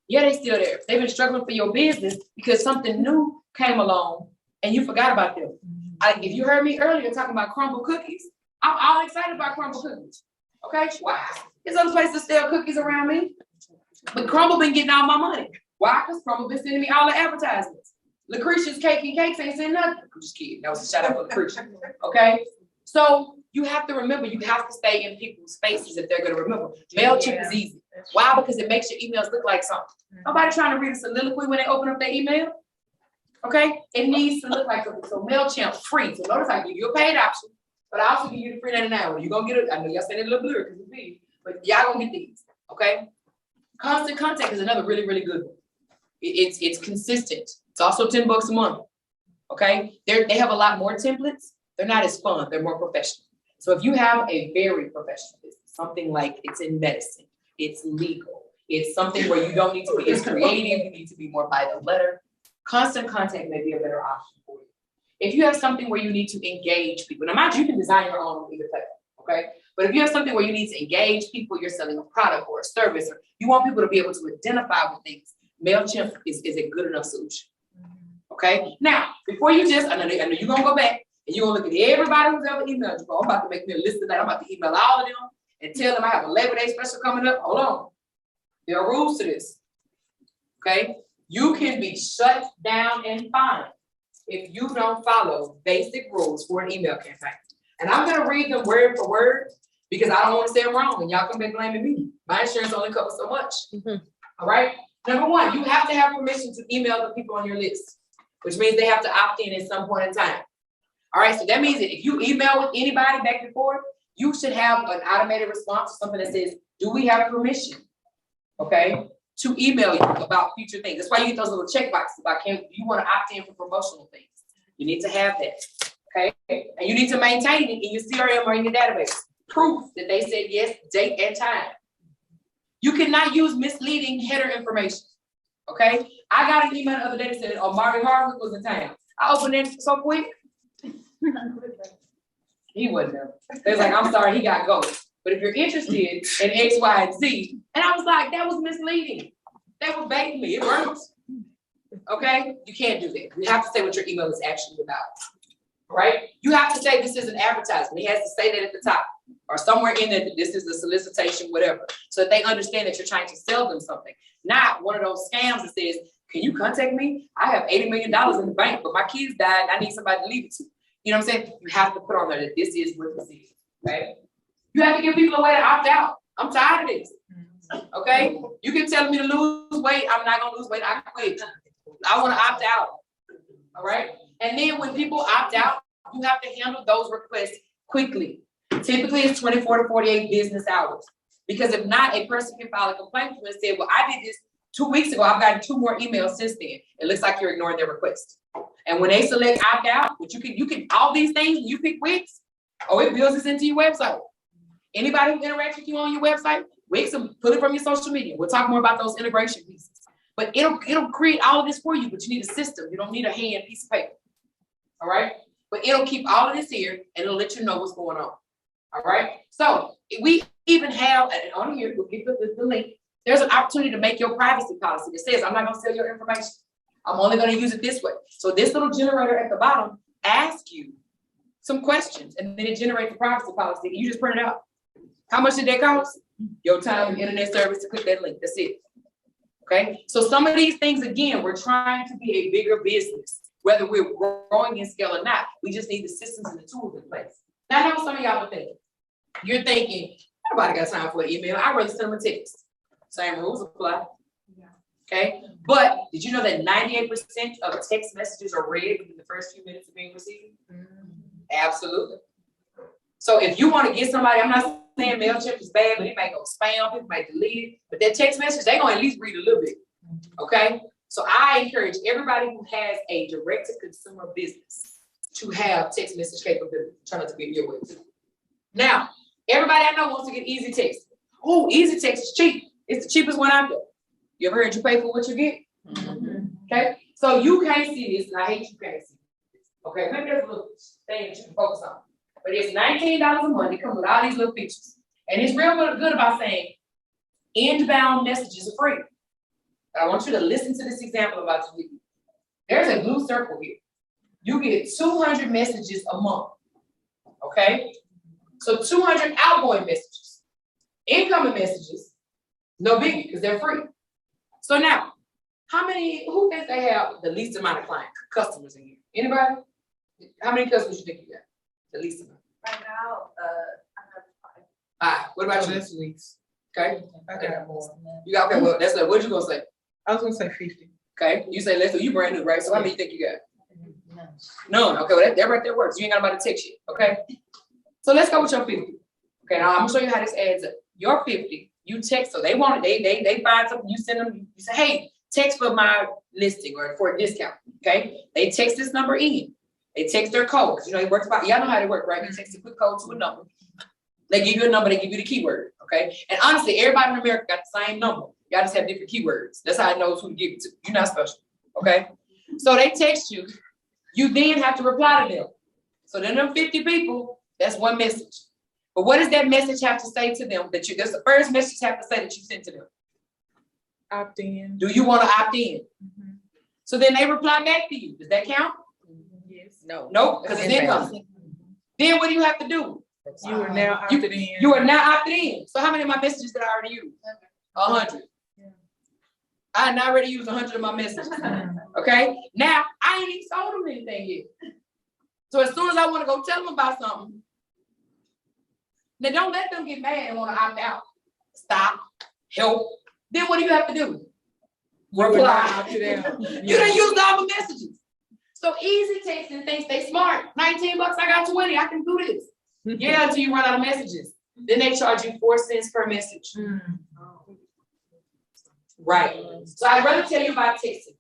Yeah, they still there. They've been struggling for your business because something new came along and you forgot about them. If you heard me earlier talking about crumble cookies, I'm all excited about crumble cookies. Okay, why? There's other places to sell cookies around me, but Crumble been getting all my money. Why? Because Crumble been sending me all the advertisements. Lucretia's Cake and Cakes ain't saying nothing. I'm just kidding. That was a shout out for Lucretia. Okay, so you have to remember, you have to stay in people's faces if they're gonna remember. MailChimp is easy. Why? Because it makes your emails look like something. Nobody trying to read a soliloquy when they open up their email. Okay, it needs to look like something. So MailChimp free. So notice I give you a paid option, but I also give you the free 99. You're gonna get it. I know y'all said it a little blurry because it's big, but y'all gonna get these. Okay. Constant Contact is another really, really good one. It's consistent. It's also $10 a month. Okay, they have a lot more templates. They're not as fun. They're more professional. So if you have a very professional business, something like it's in medicine, it's legal, it's something where you don't need to be as creative, you need to be more by the letter, Constant Contact may be a better option for you. If you have something where you need to engage people, now mind you can design your own either platform, okay? But if you have something where you need to engage people, you're selling a product or a service, or you want people to be able to identify with things, MailChimp is a good enough solution. Okay, now, before you just, I know you're gonna go back and you're gonna look at everybody who's ever emailed you. I'm about to make me a list of that. I'm about to email all of them and tell them I have a Labor Day special coming up. Hold on. There are rules to this. Okay, you can be shut down and fined if you don't follow basic rules for an email campaign. And I'm gonna read them word for word because I don't want to say them wrong and y'all come back blaming me. My insurance only covers so much. All right. Number one, you have to have permission to email the people on your list, which means they have to opt in at some point in time. All right, so that means that if you email with anybody back and forth, you should have an automated response or something that says, do we have permission, okay, to email you about future things. That's why you get those little check boxes about do you want to opt in for promotional things. You need to have that, okay? And you need to maintain it in your CRM or in your database. Proof that they said yes, date and time. You cannot use misleading header information. Okay, I got an email the other day that said, "Oh, Marvin Hardwick was in town." I opened it so quick. He wasn't there. They was like, "I'm sorry, he got ghosted." But if you're interested in X, Y, and Z, and I was like, that was misleading. They were baiting me. It works. Okay, you can't do that. You have to say what your email is actually about. Right? You have to say this is an advertisement. He has to say that at the top or somewhere in there. This is the solicitation, whatever, so that they understand that you're trying to sell them something. Not one of those scams that says, can you contact me? I have $80 million in the bank, but my kids died and I need somebody to leave it to. You know what I'm saying? You have to put on there that this is what this is, right? You have to give people a way to opt out. I'm tired of this, okay? You can tell me to lose weight. I'm not gonna lose weight. I quit. I wanna opt out, all right? And then when people opt out, you have to handle those requests quickly. Typically, it's 24 to 48 business hours. Because if not, a person can file a complaint and say, well, I did this 2 weeks ago. I've gotten 2 more emails since then. It looks like you're ignoring their request. And when they select opt out, which you can all these things, you pick Wix, it builds this into your website. Anybody who interacts with you on your website, Wix will put it from your social media. We'll talk more about those integration pieces. But it'll create all of this for you, but you need a system. You don't need a hand piece of paper. All right? But it'll keep all of this here and it'll let you know what's going on. All right? So we even have, on here, we'll give the link, there's an opportunity to make your privacy policy that says, I'm not gonna sell your information. I'm only gonna use it this way. So this little generator at the bottom asks you some questions and then it generates the privacy policy and you just print it out. How much did that cost? Your time and internet service to click that link, that's it. Okay, so some of these things, again, we're trying to be a bigger business, whether we're growing in scale or not. We just need the systems and the tools in place. Now, I know some of y'all are thinking, you're thinking, nobody got time for an email. I'd rather send them a text. Same rules apply. Okay, but did you know that 98% of text messages are read within the first few minutes of being received? Absolutely. So if you want to get somebody, I'm not saying MailChimp is bad, but it might go spam, people might delete it, but that text message, they're gonna at least read a little bit. Okay, so I encourage everybody who has a direct-to-consumer business to have text message capability. Try not to be your way too. Now, everybody I know wants to get easy text. Oh, easy text is cheap. It's the cheapest one out there. You ever heard you pay for what you get? Okay, so you can't see this, and I hate you can't see this. Okay, maybe there's a little thing that you can focus on. But it's $19 a month. It comes with all these little features. And it's real good about saying inbound messages are free. But I want you to listen to this example I'm about to give you. There's a blue circle here. You get 200 messages a month. Okay? So 200 outgoing messages. Incoming messages, no biggie, because they're free. So now, who thinks they have the least amount of customers in here? Anybody? How many customers you think you got? The least amount. Right now, I have five. Alright, what about Oh, you? that's weeks. Okay, I got more. you got, okay, well, that's it. What you gonna say? I was gonna say 50. Okay, you say, let's do, you brand new, right? So how many you think you got? None. Okay, well, that right there works. You ain't got nobody to text you, okay? So let's go with your 50. Okay, now I'm gonna show you how this adds up. Your 50, you text, so they want it, they find something, you send them, you say, hey, text for my listing or for a discount, okay? They text this number in. They text their code, 'cause you know, it works by, y'all know how they work, right? You text a quick code to a number. They give you a number, they give you the keyword, okay? And honestly, everybody in America got the same number. Y'all just have different keywords. That's how it knows who to give it to. You're not special, okay? So they text you, you then have to reply to them. So then them 50 people, that's one message. But what does that message have to say to them that that's the first message you have to say that you sent to them? Opt in. Do you want to opt in? Mhm. So then they reply back to you. Does that count? Yes. No. Nope, because it's incoming. Then what do you have to do? You are now opted in. You are now opted in. So how many of my messages did I already use? 100. Yeah. I had already used 100 of my messages. Okay, now I ain't even sold them anything yet. So as soon as I want to go tell them about something, then don't let them get mad and want to opt out. Stop, help. Then what do you have to do? You are now Reply. opted out. You done used all the messages. So Easy Texting thinks they smart. $19, I got 20. I can do this. Yeah, until you run out of messages. Then they charge you 4 cents per message. Mm. Right. So I'd rather tell you about texting.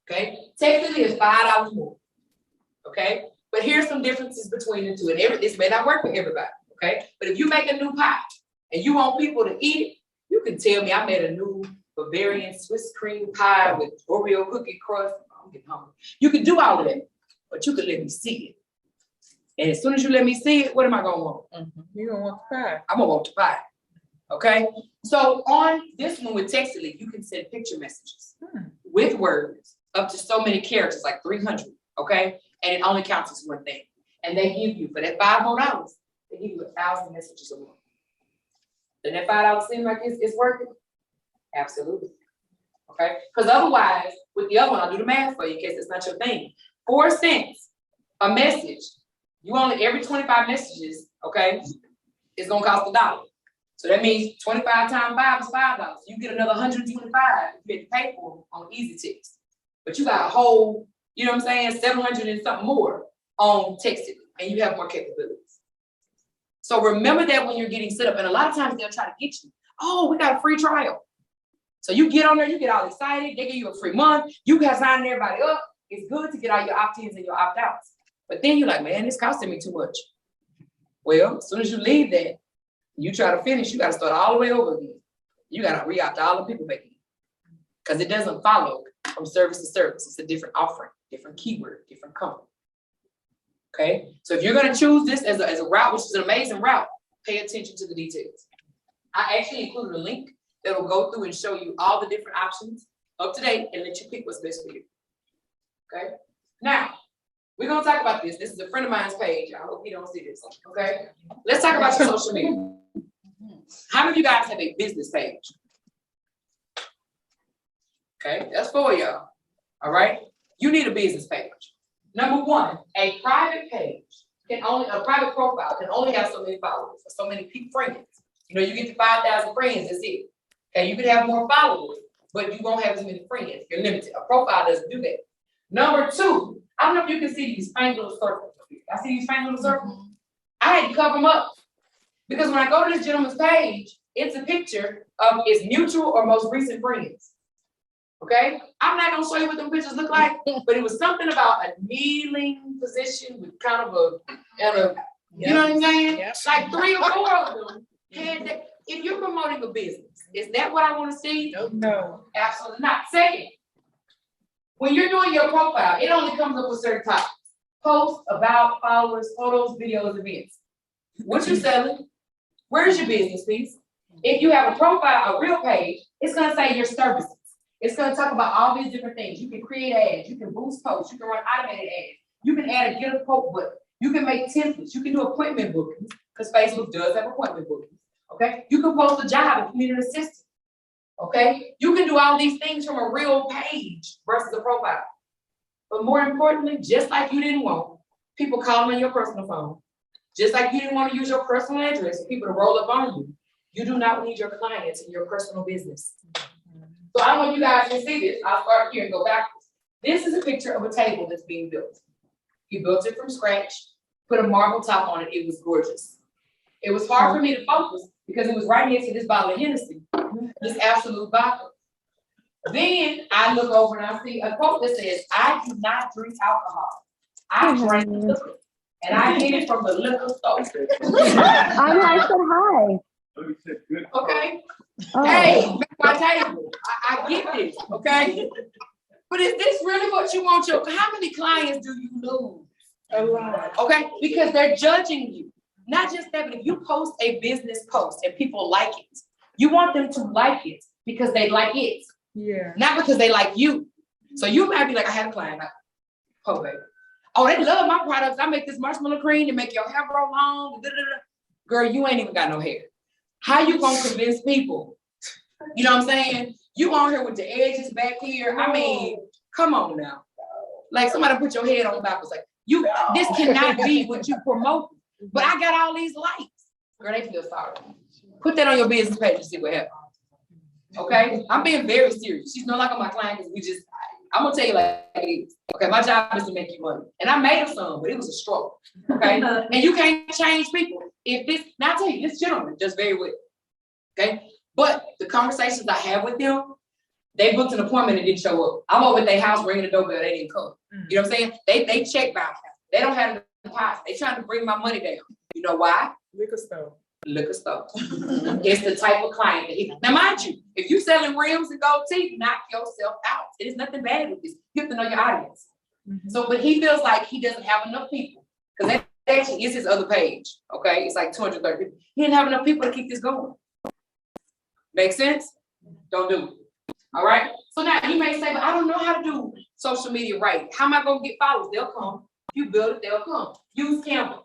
Okay, texting is $5 more. Okay, but here's some differences between the two, and this may not work for everybody. Okay, but if you make a new pie and you want people to eat it, you can tell me I made a new Bavarian Swiss cream pie with Oreo cookie crust. I'm getting hungry. You can do all of that, but you can let me see it. And as soon as you let me see it, what am I gonna want? You don't want the pie. I'm gonna want the pie. Okay, so on this one with Textly, you can send picture messages with words up to so many characters, like 300. Okay, and it only counts as one thing. And they give you for that $5 more, they give you 1,000 messages a month. Doesn't that $5 seem like it's working? Absolutely. Okay, because otherwise, with the other one, I'll do the math for you in case it's not your thing. 4 cents a message. You only every 25 messages, okay, it's gonna cost $1. So that means 25 times 5 is $5. You get another 125 if you had to pay for them on Easy Text. But you got a whole, you know what I'm saying, 700 and something more on Textly, and you have more capabilities. So remember that when you're getting set up, and a lot of times they'll try to get you. Oh, we got a free trial. So you get on there, you get all excited, they give you a free month, you can sign everybody up. It's good to get all your opt-ins and your opt-outs. But then you're like, man, it's costing me too much. Well, as soon as you leave that, you try to finish, you got to start all the way over again. You got to re-opt all the people back in. Because it doesn't follow from service to service. It's a different offering, different keyword, different company. Okay, so if you're going to choose this as a route, which is an amazing route, pay attention to the details. I actually included a link that will go through and show you all the different options up to date and let you pick what's best for you. Okay, now we're going to talk about this. This is a friend of mine's page. I hope he don't see this. Okay, let's talk about your social media. How many of you guys have a business page? Okay, that's 4 of y'all. All right, you need a business page. Number 1, a private page a private profile can only have so many followers or so many friends. You know, you get to 5,000 friends, that's it. Okay, you can have more followers, but you won't have as many friends. You're limited. A profile doesn't do that. Number 2, I don't know if you can see these faint little circles up here. I see these faint little circles. I had to cover them up because when I go to this gentleman's page, it's a picture of his mutual or most recent friends. Okay, I'm not gonna show you what them pictures look like, but it was something about a kneeling position with kind of you know what I'm saying? Yep. Like 3 or 4 of them. And if you're promoting a business, is that what I want to see? No. Absolutely not. Second, when you're doing your profile, it only comes up with certain topics: posts, about, followers, photos, videos, events. What you selling? Where's your business piece? If you have a profile, a real page, it's gonna say your services. It's gonna talk about all these different things. You can create ads, you can boost posts, you can run automated ads, you can add a get a quote button, you can make templates, you can do appointment bookings, because Facebook does have appointment bookings. Okay, you can post a job and community assistant. Okay, you can do all these things from a real page versus a profile. But more importantly, just like you didn't want people calling on your personal phone, Just like you didn't want to use your personal address for people to roll up on you, you do not need your clients in your personal business. So I don't know if you guys can see this. I'll start here and go backwards. This is a picture of a table that's being built. You built it from scratch, put a marble top on it. It was gorgeous. It was hard for me to focus because it was right next to this bottle of Hennessy, this Absolute vodka. Then I look over and I see a quote that says, "I do not drink alcohol. I drink liquor." And I get it from the liquor store. I said hi. Okay? Oh. Hey, my table. I get this, okay? But is this really what you want how many clients do you lose? A lot. Okay? Because they're judging you. Not just that, but if you post a business post and people like it, you want them to like it because they like it, Yeah. not because they like you. So you might be like, I had a client, oh, baby. Oh, they love my products. I make this marshmallow cream to make your hair grow long. Da, da, da. Girl, you ain't even got no hair. How you gonna convince people? You know what I'm saying? You on here with the edges back here. I mean, come on now. Like somebody put your head on backwards. Like this cannot be what you promote. But I got all these likes. Girl, they feel sorry. Put that on your business page and see what happens. Okay? I'm being very serious. She's no longer my client because I'm gonna tell you like it is. Okay, my job is to make you money. And I made a son, but it was a struggle. Okay? And you can't change people. Now I tell you, this gentleman does very well. Okay? But the conversations I have with them, they booked an appointment and didn't show up. I'm over at their house ringing the doorbell, they didn't come. You know what I'm saying? They check bounce. They don't have the deposit. They trying to bring my money down. You know why? Liquor store. Liquor store. It's the type of client that now mind you, if you selling rims and gold teeth, knock yourself out. There's nothing bad with this. You have to know your audience. So, but he feels like he doesn't have enough people. Because that actually is his other page. Okay, it's like 230 people. He didn't have enough people to keep this going. Make sense? Don't do it. All right. So now you may say, but I don't know how to do social media right. How am I gonna get followers? They'll come. You build it, they'll come. Use Canva.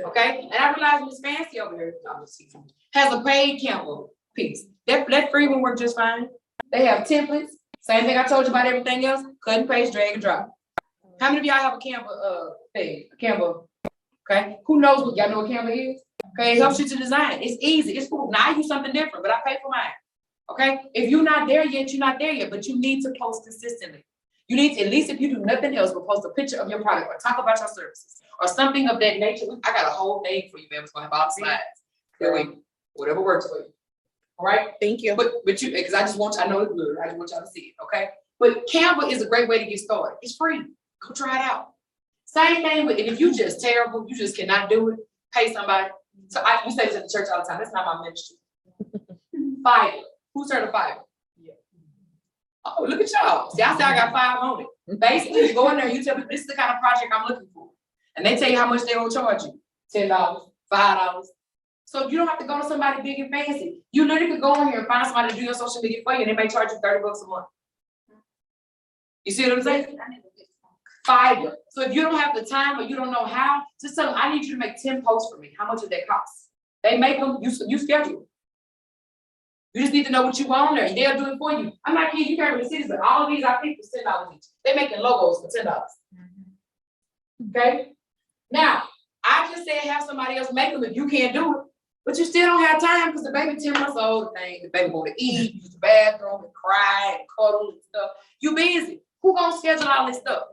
Okay. And I realize Miss Fancy over here has a paid Canva piece. That free one works just fine. They have templates. Same thing I told you about everything else. Cut and paste, drag and drop. How many of y'all have a Canva page? A Canva. Okay. Who knows what y'all know what Canva is? Okay. It helps you to design. It's easy. It's cool. Now I use something different, but I pay for mine. Okay. If you're not there yet, you're not there yet, but you need to post consistently. You need to, at least if you do nothing else, but post a picture of your product or talk about your services or something of that nature. I got a whole thing for you, man. It's gonna have all the slides. Wait, whatever works for you. All right. Thank you. But you, because I just want you, I know it's blurred. I just want y'all to see it. Okay. But Canva is a great way to get started. It's free. Go try it out. Same thing with, and if you just terrible, you just cannot do it, pay somebody. So we say this at the church all the time. That's not my ministry. Fiverr. Who's heard of Fiverr? Oh, look at y'all. See, I said I got 5 on it. Basically, you go in there, you tell me this is the kind of project I'm looking for. And they tell you how much they're gonna charge you. $10, $5. So you don't have to go to somebody big and fancy. You literally could go in here and find somebody to do your social media for you, and they may charge you $30 a month. You see what I'm saying? Fiverr. So if you don't have the time or you don't know how, just tell them, I need you to make 10 posts for me. How much does that cost? They make them, you schedule. You just need to know what you want there, and they'll do it for you. I'm not kidding, you can't really see this, but all of these I think for $10 each. They're making logos for $10. Okay? Now, I just said have somebody else make them if you can't do it, but you still don't have time because the baby 10 months old, the baby want to eat, use the bathroom, and cry, and cuddle and stuff. You busy. Who gonna schedule all this stuff?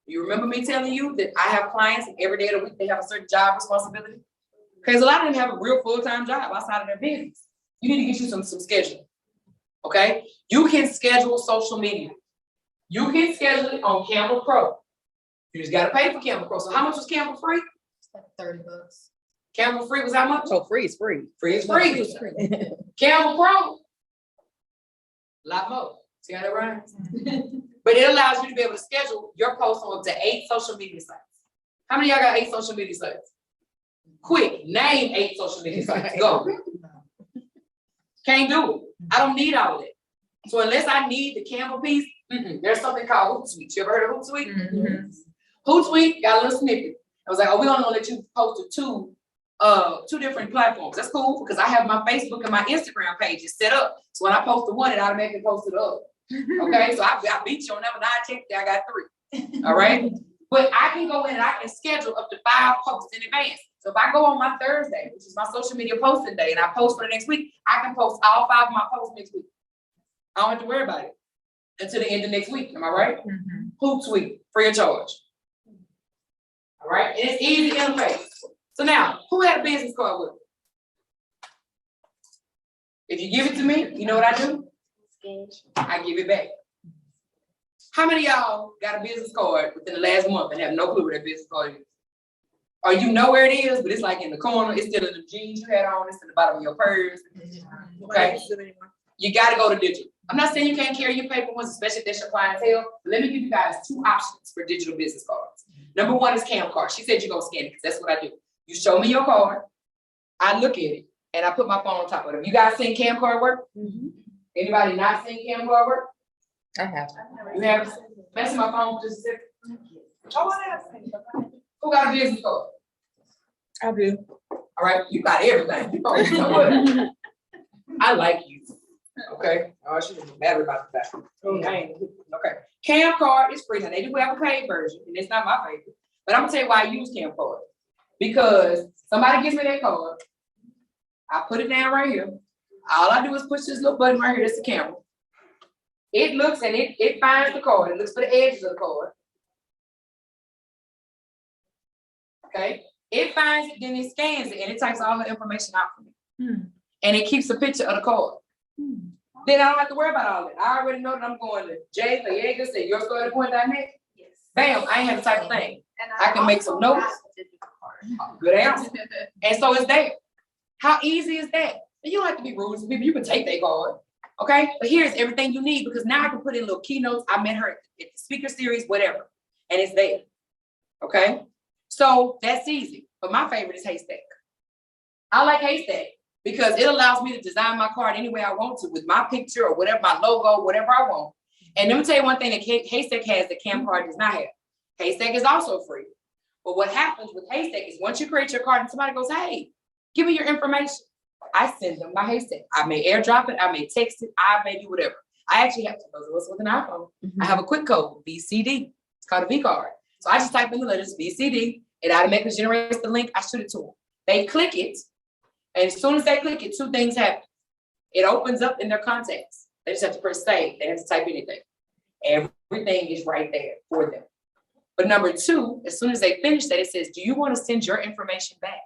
You remember me telling you that I have clients and every day of the week they have a certain job responsibility? Because a lot of them have a real full-time job outside of their business. You need to get you some scheduling, okay? You can schedule social media. You can schedule it on Canva Pro. You just gotta pay for Canva Pro. So how much was Canva free? It's like $30. Canva free was how much? Oh, free is free. Free is free. Canva Pro, a lot more. See how that runs? But it allows you to be able to schedule your posts on up to 8 social media sites. How many of y'all got 8 social media sites? Quick, name 8 social media sites. Go. Can't do it. I don't need all of it. So unless I need the Canva piece, there's something called Hootsuite. You ever heard of Hootsuite? Mm-hmm. Hootsuite got a little snippet. I was like, oh, we're gonna let you post to 2 different platforms. That's cool because I have my Facebook and my Instagram pages set up. So when I post the one, it automatically posts to the other. Okay, so I beat you on that one. Now I checked it, I got 3. All right. But I can go in and I can schedule up to 5 posts in advance. So if I go on my Thursday, which is my social media posting day, and I post for the next week, I can post all 5 of my posts next week. I don't have to worry about it until the end of next week. Am I right? Hootsuite, free of charge. All right, and it's easy to interface. So now, who had a business card with me? If you give it to me, you know what I do? I give it back. How many of y'all got a business card within the last month and have no clue where that business card is? Or you know where it is, but it's like in the corner, it's still in the jeans you had on, it's in the bottom of your purse. Okay, you gotta go to digital. I'm not saying you can't carry your paper ones, especially if that's your clientele, but let me give you guys 2 options for digital business cards. Number 1 is Camcard. She said you're gonna scan it, because that's what I do. You show me your card, I look at it, and I put my phone on top of it. You guys seen Camcard work? Anybody not seen Camcard work? I have. You have, mess my phone for just a second. Oh, I have seen it. Who got a business card? I do. All right, you got everything. You know what? I like you. Okay. Oh, she was mad about that. Okay. Camcard is free. Now they do have a paid version, and it's not my favorite. But I'm gonna tell you why I use Camcard. Because somebody gives me their card, I put it down right here. All I do is push this little button right here. That's the camera. It looks and it finds the card. It looks for the edges of the card. Okay. It finds it, then it scans it, and it types all the information out for me. And it keeps a picture of the card. Then I don't have to worry about all that. I already know that I'm going to Jay Yeager, say your story point.net. Yes. Bam, I ain't have the type of thing. And I can make some also notes. have a digital card. Good answer. And so it's there. How easy is that? And you don't have to be rude to people. You can take their card. Okay. But here's everything you need, because now I can put in little keynotes. I met her at the speaker series, whatever. And it's there. Okay. So that's easy. But my favorite is Haystack. I like Haystack because it allows me to design my card any way I want to with my picture or whatever, my logo, whatever I want. And let me tell you one thing that Haystack has that Camcard does not have. Haystack is also free. But what happens with Haystack is once you create your card and somebody goes, hey, give me your information, I send them my Haystack. I may airdrop it, I may text it, I may do whatever. I actually have, for those of us with an iPhone, I have a quick code, VCD. It's called a V card. So I just type in the letters VCD, it automatically generates the link, I shoot it to them. They click it, and as soon as they click it, 2 things happen. It opens up in their contacts. They just have to press save, they don't have to type anything. Everything is right there for them. But number 2, as soon as they finish that, it says, do you want to send your information back?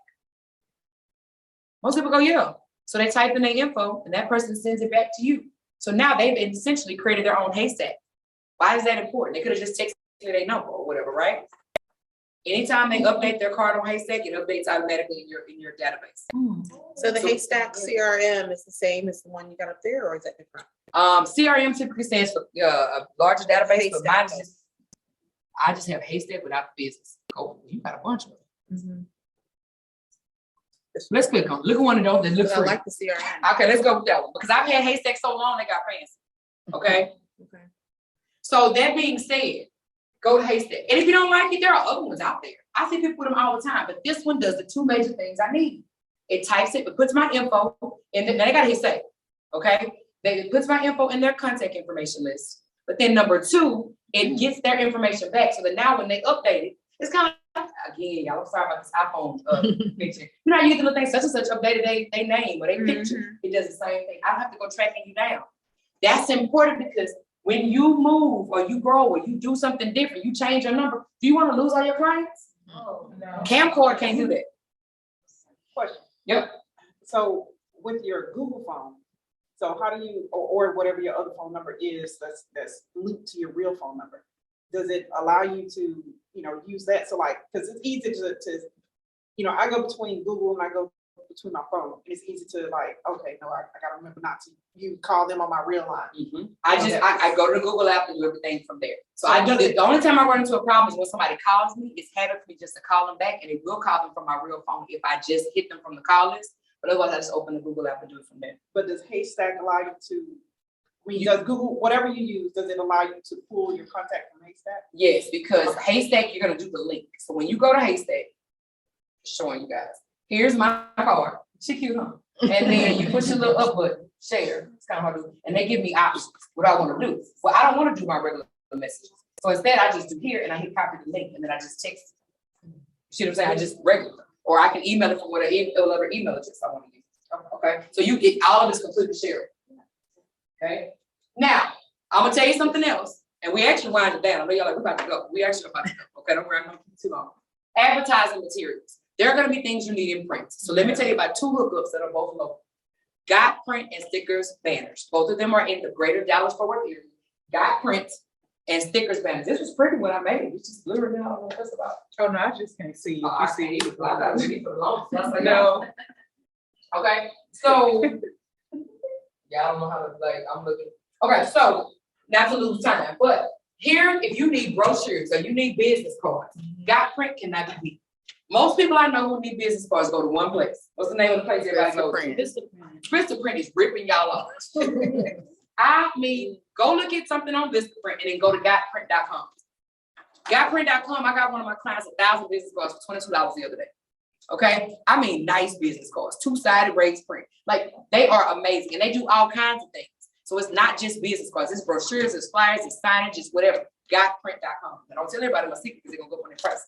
Most people go, yeah. So they type in their info and that person sends it back to you. So now they've essentially created their own Haystack. Why is that important? They could have just texted their number or whatever, right? Anytime they update their card on Haystack, it updates automatically in your database. So the Haystack CRM is the same as the one you got up there, or is that different? CRM typically stands for a larger database, but mine is just, I just have Haystack without the business. Oh, you got a bunch of them. Let's click on, look at one of those that looks I free. like the CRM. Okay, let's go with that one, because I've had Haystack so long, they got fancy. Okay, Okay. so that being said, go to Haystack. And if you don't like it, there are other ones out there. I see people with them all the time, but this one does the 2 major things I need. It types it, but puts my info in, now they gotta hit save, okay? It puts my info in their contact information list. But then number 2, it gets their information back, so that now when they update it, it's kind of, again, y'all, I'm sorry about this iPhone picture. You know, you get the little thing, such and such updated they name or they picture. It does the same thing. I don't have to go tracking you down. That's important because when you move or you grow or you do something different, you change your number. Do you want to lose all your clients? Oh, no. Camcard can't do that. Question. Yep. So with your Google phone, so how do you, or whatever your other phone number is that's linked to your real phone number, does it allow you to, use that? So like, because it's easy to, I go between Google and I go between my phone. And it's easy to like, okay, no, I gotta remember not to call them on my real line. I go to the Google app and do everything from there. So I do the only time I run into a problem is when somebody calls me. It's harder for me just to call them back, and it will call them from my real phone if I just hit them from the call list. But otherwise, I just open the Google app and do it from there. But does Haystack allow you to, does Google, whatever you use, does it allow you to pull your contact from Haystack? Yes, because Haystack, you're gonna do the link. So when you go to Haystack, showing you guys, here's my card. She cute, huh? And then you push your little up button, share. It's kind of hard to do. And they give me options, what I want to do. Well, I don't want to do my regular messages. So instead, I just do here and I hit copy the link and then I just text it. You see what I'm saying? I just regular. or I can email it from whatever email address I want to use. Okay, so you get all of this completely shared. Okay, now I'm gonna tell you something else, and we actually wind it down. I know y'all like, we're about to go. We actually about to go. Okay, don't worry, I'm not too long. Advertising materials. There are gonna be things you need in print. So let me tell you about two hookups that are both local. Got Print and Stickers Banners. Both of them are in the greater Dallas-Fort Worth area. Got Print and Stickers Banners. This was pretty when I made it. It's just literally, I don't know what that's about. Oh, no, I just can't see you. You see it. I got it for the longest. I was like, No. okay, so, yeah, I don't know how to, like, I'm looking. Okay, so, not to lose time, but here, if you need brochures or you need business cards, Got Print cannot be beat. Most people I know who need business cards go to one place. What's the name of the place everybody goes to? Vistaprint is ripping y'all off. I mean, go look at something on Vistaprint and then go to gotprint.com. Gotprint.com, I got one of my clients 1,000 business cards for $22 the other day. Okay, I mean nice business cards, two-sided raised print. Like they are amazing, and they do all kinds of things. So it's not just business cards; it's brochures, it's flyers, it's signage, it's whatever. Gotprint.com. And don't tell everybody my secret because they're gonna go up on their price.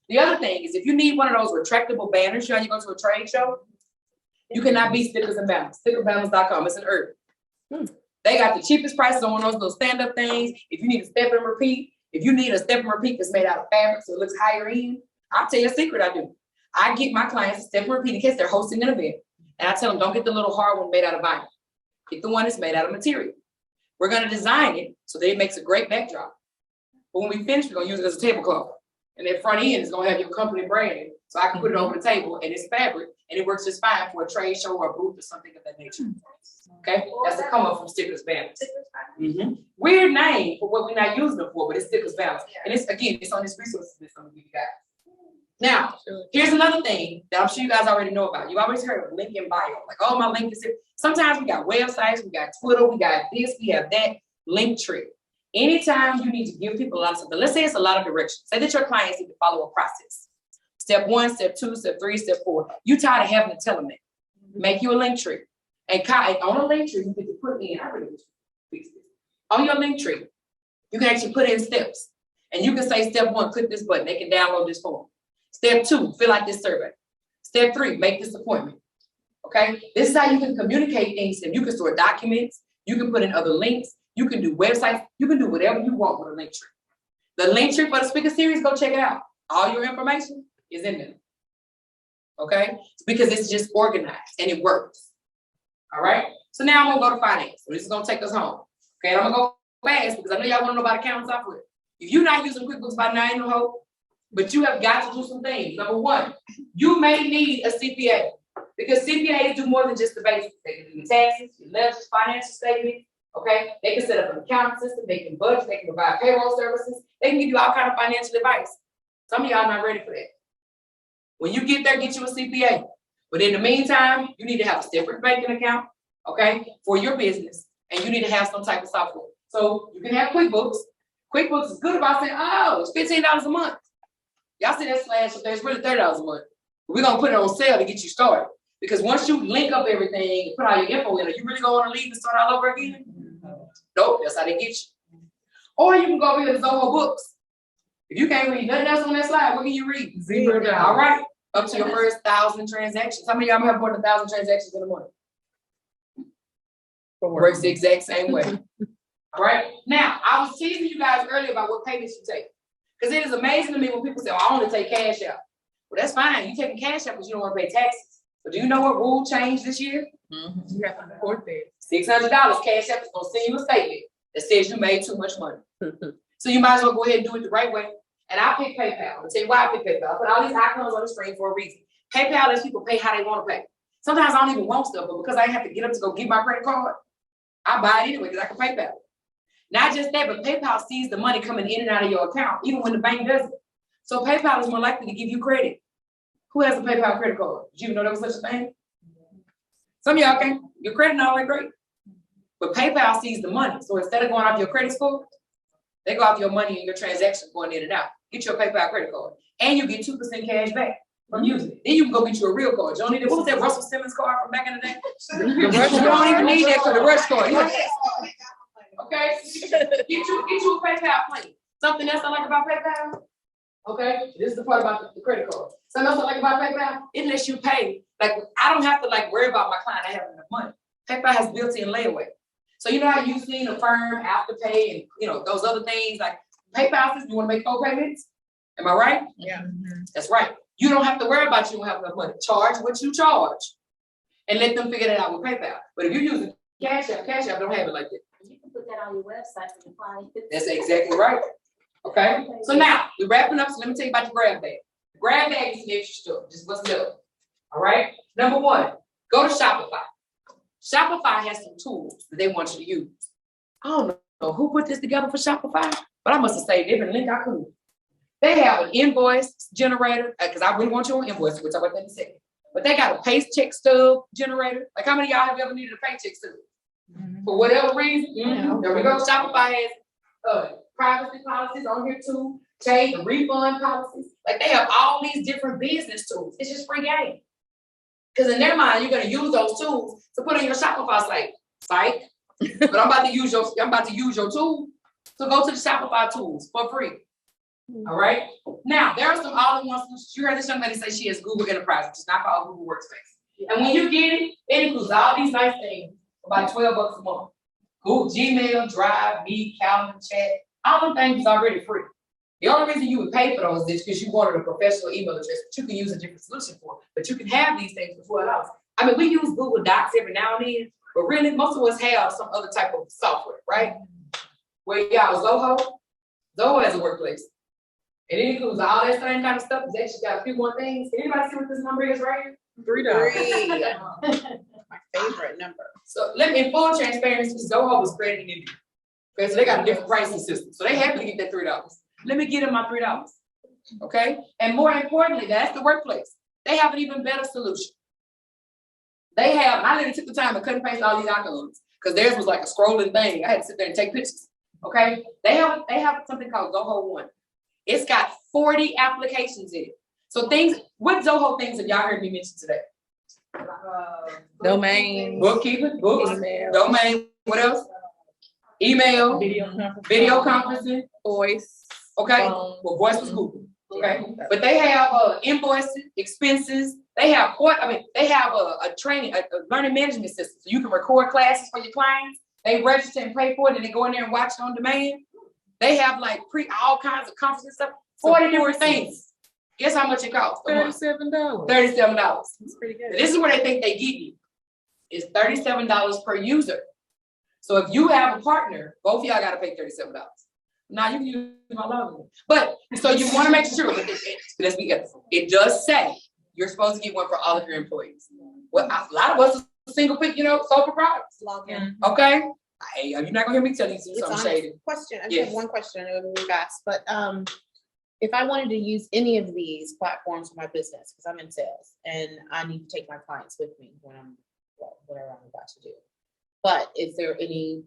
The other thing is if you need one of those retractable banners, you know, you go to a trade show, you cannot beat Stickers and Banners. Stickerbanners.com. It's an urban. They got the cheapest prices on one of those little stand-up things. If you need a step and repeat, if you need a step and repeat that's made out of fabric so it looks higher end, I'll tell you a secret I do. I get my clients a step and repeat in case they're hosting an event. And I tell them, don't get the little hard one made out of vinyl. Get the one that's made out of material. We're gonna design it so that it makes a great backdrop. But when we finish, we're gonna use it as a tablecloth. And that front end is gonna have your company branding. So I can put it over the table and it's fabric and it works just fine for a trade show or a booth or something of that nature. Okay, that's the come up from Stickers Banners. Weird name for what we're not using them for, but it's Stickers Banners. And it's again, it's on this resources list I'm gonna give you guys. Now, here's another thing that I'm sure you guys already know about. You always heard of link in bio. Like, oh, my link is here. Sometimes we got websites, we got Twitter, we got this, we have that. Linktree. Anytime you need to give people a lot of stuff, but let's say it's a lot of directions. Say that your clients need to follow a process. Step 1, step 2, step 3, step 4. You tired of having to tell them that. Make you a Linktree. And on a Linktree, you get to put in, I really wish you fix this. On your Linktree, you can actually put in steps. And you can say step 1, click this button. They can download this form. Step 2, fill out this survey. Step 3, make this appointment. Okay? This is how you can communicate things. And you can store documents. You can put in other links. You can do websites. You can do whatever you want with a Linktree. The Linktree for the speaker series, go check it out. All your information is in there. Okay? It's because it's just organized and it works. All right? So now I'm gonna go to finance. So this is gonna take us home. Okay, and I'm gonna go fast because I know y'all wanna know about accounting software. If you're not using QuickBooks by now, you know hope. But you have got to do some things. Number 1, you may need a CPA because CPAs do more than just the basics. They can do your taxes, your ledgers, financial statement. Okay, they can set up an accounting system. They can budget. They can provide payroll services. They can give you all kind of financial advice. Some of y'all not ready for that. When you get there, get you a CPA. But in the meantime, you need to have a separate banking account, okay, for your business, and you need to have some type of software. So you can have QuickBooks. QuickBooks is good about saying, oh, it's $15 a month. Y'all see that slash up there, it's really $30 a month. But we're gonna put it on sale to get you started. Because once you link up everything and put all your info in, are you really gonna want to leave and start all over again? Nope, that's how they get you. Or you can go over here to Zoho Books. If you can't read nothing else on that slide, what can you read? $0. All right, up to your first 1,000 transactions. How many of y'all have more than 1,000 transactions in a month? Works the exact same way. All right, now I was teasing you guys earlier about what payments you take. Because it is amazing to me when people say, oh, I only take cash out. Well, that's fine. You taking cash out because you don't want to pay taxes. But do you know what rule changed this year? You have to report that. $600 cash out is going to send you a statement that says you made too much money. So you might as well go ahead and do it the right way. And I pick PayPal. I'll tell you why I pick PayPal. I put all these icons on the screen for a reason. PayPal lets people pay how they want to pay. Sometimes I don't even want stuff, but because I have to get up to go get my credit card, I buy it anyway because I can PayPal. Not just that, but PayPal sees the money coming in and out of your account, even when the bank doesn't. So PayPal is more likely to give you credit. Who has a PayPal credit card? Did you even know there was such a thing? Some of y'all can't. Your credit not all great. But PayPal sees the money. So instead of going off your credit score, they go off your money and your transactions going in and out. Get your PayPal credit card. And you get 2% cash back from using it. Then you can go get you a real card. You don't need that. What was that Russell Simmons card from back in the day? You don't even need that for the rush card. Okay? Get you a PayPal plan. Something else I like about PayPal, Okay, this is the part about the credit card. Something else I like about PayPal, it lets you pay. Like, I don't have to like worry about my client not having enough money. PayPal has built-in layaway. So you know how you've seen Affirm, Afterpay, and you know, those other things, like PayPal says you wanna make co-payments? Am I right? Yeah. That's right. You don't have to worry about you don't have enough money. Charge what you charge. And let them figure that out with PayPal. But if you're using Cash App don't have it like that. You can put that on your website for your client. That's exactly right. Okay, so now we're wrapping up. So let me tell you about the grab bag. The grab bag is some extra stuff. Just what's up. All right. Number one, go to Shopify. Shopify has some tools that they want you to use. I don't know who put this together for Shopify, but I must have saved every link I could. They have an invoice generator because I really want you on invoice. We'll talk about that in a second. But they got a paycheck stub generator. Like how many of y'all have ever needed a paycheck stub? For whatever reason, there we go. Shopify has privacy policies on here too, change and refund policies. Like they have all these different business tools. It's just free game. Because in their mind, you're gonna use those tools to put on your Shopify site. Psych. But I'm about to use your tool. So go to the Shopify tools for free. All right. Now there are some all-in-one solutions. You heard this young lady say she has Google Enterprise, which is not called Google Workspace. And when you get it, it includes all these nice things for about $12 a month. Google, Gmail, Drive, Meet, Calendar, Chat. All them things is already free. The only reason you would pay for those is because you wanted a professional email address, but you can use a different solution for. But you can have these things for $12. I mean, we use Google Docs every now and then, but really most of us have some other type of software, right? Where y'all, Zoho has a workplace. And it includes all that same kind of stuff. It's actually got a few more things. Can anybody see what this number is right here? $3. My favorite number. So let me, in full transparency, Zoho was created in India. Okay, so they got a different pricing system. So they happy to get that $3. Let me get them my $3. Okay? And more importantly, that's the workplace. They have an even better solution. They have, and I literally took the time to cut and paste all these icons because theirs was like a scrolling thing. I had to sit there and take pictures. Okay? They have something called Zoho One. It's got 40 applications in it. So things, what Zoho things have y'all heard me mention today? Domain. Bookkeeping, books, Email. domain, what else? Email, video conferencing, Voice. okay? Phone. Well, voice was Google, okay? But they have invoices, expenses. They have a training, a learning management system. So you can record classes for your clients. They register and pay for it, and they go in there and watch it on demand. They have like all kinds of conferences stuff, 40 different things. Guess how much it costs? $37. $37. That's pretty good. This is where they think they get you. It's $37 per user. So if you have a partner, both of y'all gotta pay $37. Now you can use my login. But so you want to make sure, let's be careful. It does say you're supposed to get one for all of your employees. Well, a lot of us are single, sole proprietors. Login. Okay. Hey, you're not gonna hear me tell you It's something on shady. question. I just Yes. have one question. I know we've asked, but if I wanted to use any of these platforms for my business, because I'm in sales and I need to take my clients with me when whatever I'm about to do. But is there any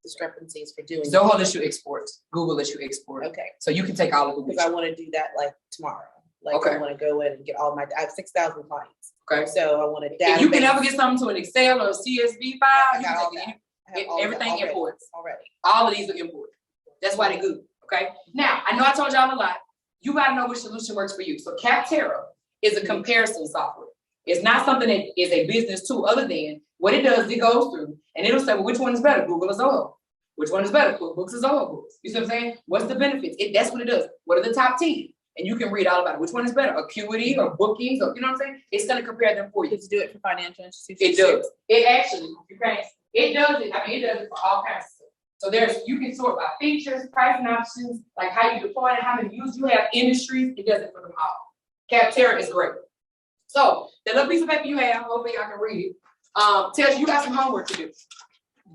discrepancies for doing? Zoho lets you export. Google lets you export. Okay, So you can take all of Google. because I want to do that like tomorrow. Like Okay. I want to go in and get I have 6,000 clients. Okay. So I want to. If you can ever get something to an Excel or a CSV file, I you got all can take that. it. I have all that Everything already. imports. Already. All of these are imported. That's why they're good. Okay. Now, I know I told y'all a lot. You gotta know which solution works for you. So Capterra is a comparison software. It's not something that is a business tool other than what it does, it goes through and it'll say, well, which one is better, Google or Zoho? Which one is better, QuickBooks or Zoho Books? You see what I'm saying? What's the benefits? That's what it does. What are the top 10? And you can read all about it. Which one is better, Acuity or Bookings or, you know what I'm saying? It's gonna compare them for you. Just do it for financial institutions. It does. It actually, it does it. I mean, it does it for all kinds of stuff. So you can sort by features, pricing options, like how you deploy it, how many users you have, industries. It does it for them all. Capterra is great. So the little piece of paper you have, hopefully y'all can read it, tells you got some homework to do.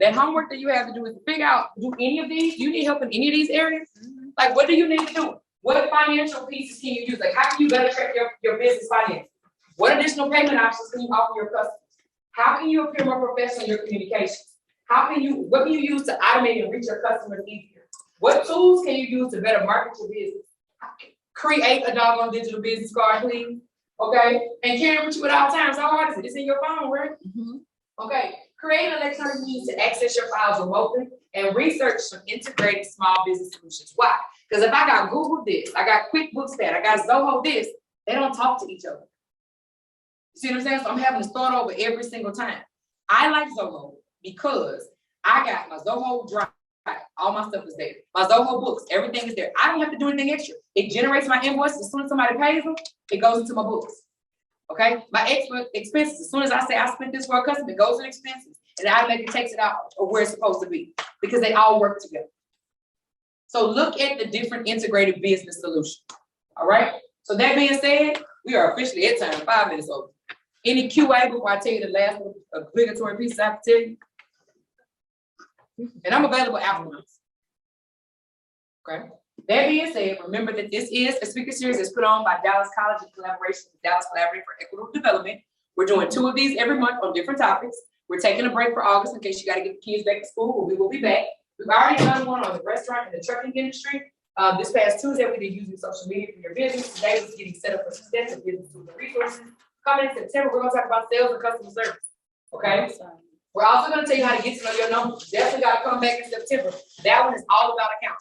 That homework that you have to do is to figure out, do any of these, you need help in any of these areas? Like, what do you need to do? What financial pieces can you use? Like, how can you better track your business finances? What additional payment options can you offer your customers? How can you appear more professional in your communications? What can you use to automate and reach your customers easier? What tools can you use to better market your business? Create a doggone digital business card, please. Okay? And carry it with you at all times. How hard is it? It's in your phone, right? Okay. Create an electronic means to access your files remotely and research some integrated small business solutions. Why? Because if I got Google this, I got QuickBooks that, I got Zoho this, they don't talk to each other. You see what I'm saying? So I'm having to start over every single time. I like Zoho because I got my Zoho Drive, all my stuff is there. My Zoho books, everything is there. I don't have to do anything extra. It generates my invoices. As soon as somebody pays them, it goes into my books. Okay? My expenses, as soon as I say I spent this for a customer, it goes in expenses. And I make it takes it out of where it's supposed to be because they all work together. So look at the different integrated business solutions. All right? So that being said, we are officially at time, 5 minutes over. Any QA before I tell you the last obligatory piece I have to tell you? And I'm available afterwards. Okay. That being said, remember that this is a speaker series that's put on by Dallas College in collaboration with Dallas Collaborative for Equitable Development. We're doing 2 of these every month on different topics. We're taking a break for August in case you got to get the kids back to school, but we will be back. We've already done one on the restaurant and the trucking industry. This past Tuesday, we did using social media for your business. Today was getting set up for success and business tools and resources. Coming in September, we're going to talk about sales and customer service. Okay. We're also going to tell you how to get to know your numbers. Definitely got to come back in September. That one is all about accounting.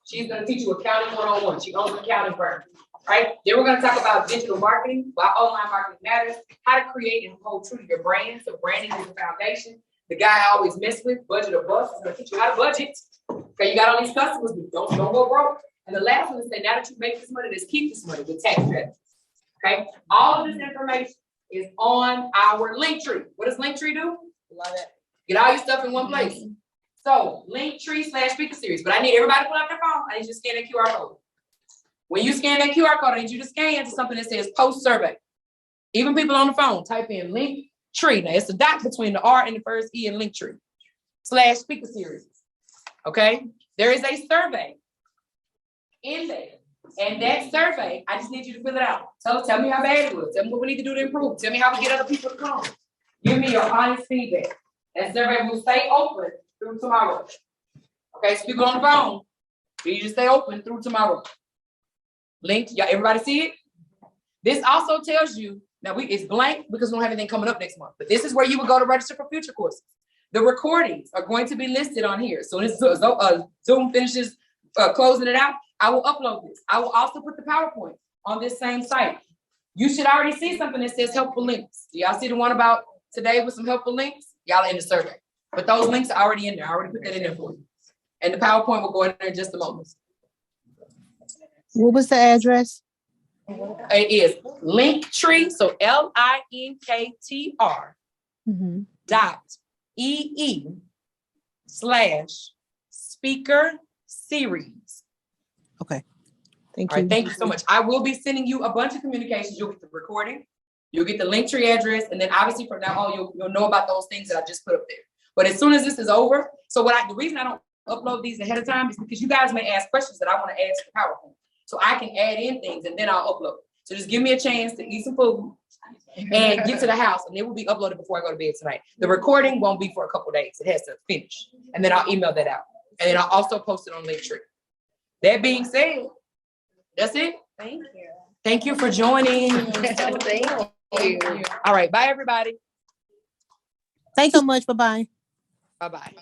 She's going to teach you accounting 101. She owns an accounting firm, right? Then we're going to talk about digital marketing, why online marketing matters, how to create and hold true to your brand. So branding is the foundation. The guy I always mess with, budget or bust, is going to teach you how to budget. Okay, you got all these customers, but don't go broke. And the last one is say, now that you make this money, let's keep this money with tax strategies. Okay, all of this information is on our Linktree. What does Linktree do? Love it. Get all your stuff in one place. So Linktree/speaker series. But I need everybody to pull out their phone. I need you to scan that QR code. When you scan that QR code, I need you to scan to something that says post survey. Even people on the phone, type in Linktree. Now it's a dot between the R and the first E in Linktree/speaker series. Okay, there is a survey in there. And that survey, I just need you to fill it out. Tell me how bad it was. Tell me what we need to do to improve. Tell me how we get other people to come. Give me your honest feedback. That survey will stay open through tomorrow. Okay, so people on the phone, you just stay open through tomorrow. Linked, y'all, everybody see it? This also tells you, now it's blank because we don't have anything coming up next month, but this is where you would go to register for future courses. The recordings are going to be listed on here. So as Zoom finishes closing it out, I will upload this. I will also put the PowerPoint on this same site. You should already see something that says helpful links. Do y'all see the one about today with some helpful links? Y'all in the survey. But those links are already in there. I already put that in there for you. And the PowerPoint will go in there in just a moment. What was the address? It is Linktree, so LINKTR .ee/speaker series. Okay. Thank All right, thank you so much. I will be sending you a bunch of communications. You'll get the recording, you'll get the Linktree address, and then obviously from now on, you'll know about those things that I just put up there. But as soon as this is over, so the reason I don't upload these ahead of time is because you guys may ask questions that I want to ask the PowerPoint. So I can add in things and then I'll upload. So just give me a chance to eat some food and get to the house, and it will be uploaded before I go to bed tonight. The recording won't be for a couple days. It has to finish. And then I'll email that out. And then I'll also post it on Linktree. That being said, that's it. Thank you. Thank you for joining. Thank you. All right. Bye, everybody. Thanks so much. Bye-bye. Bye-bye.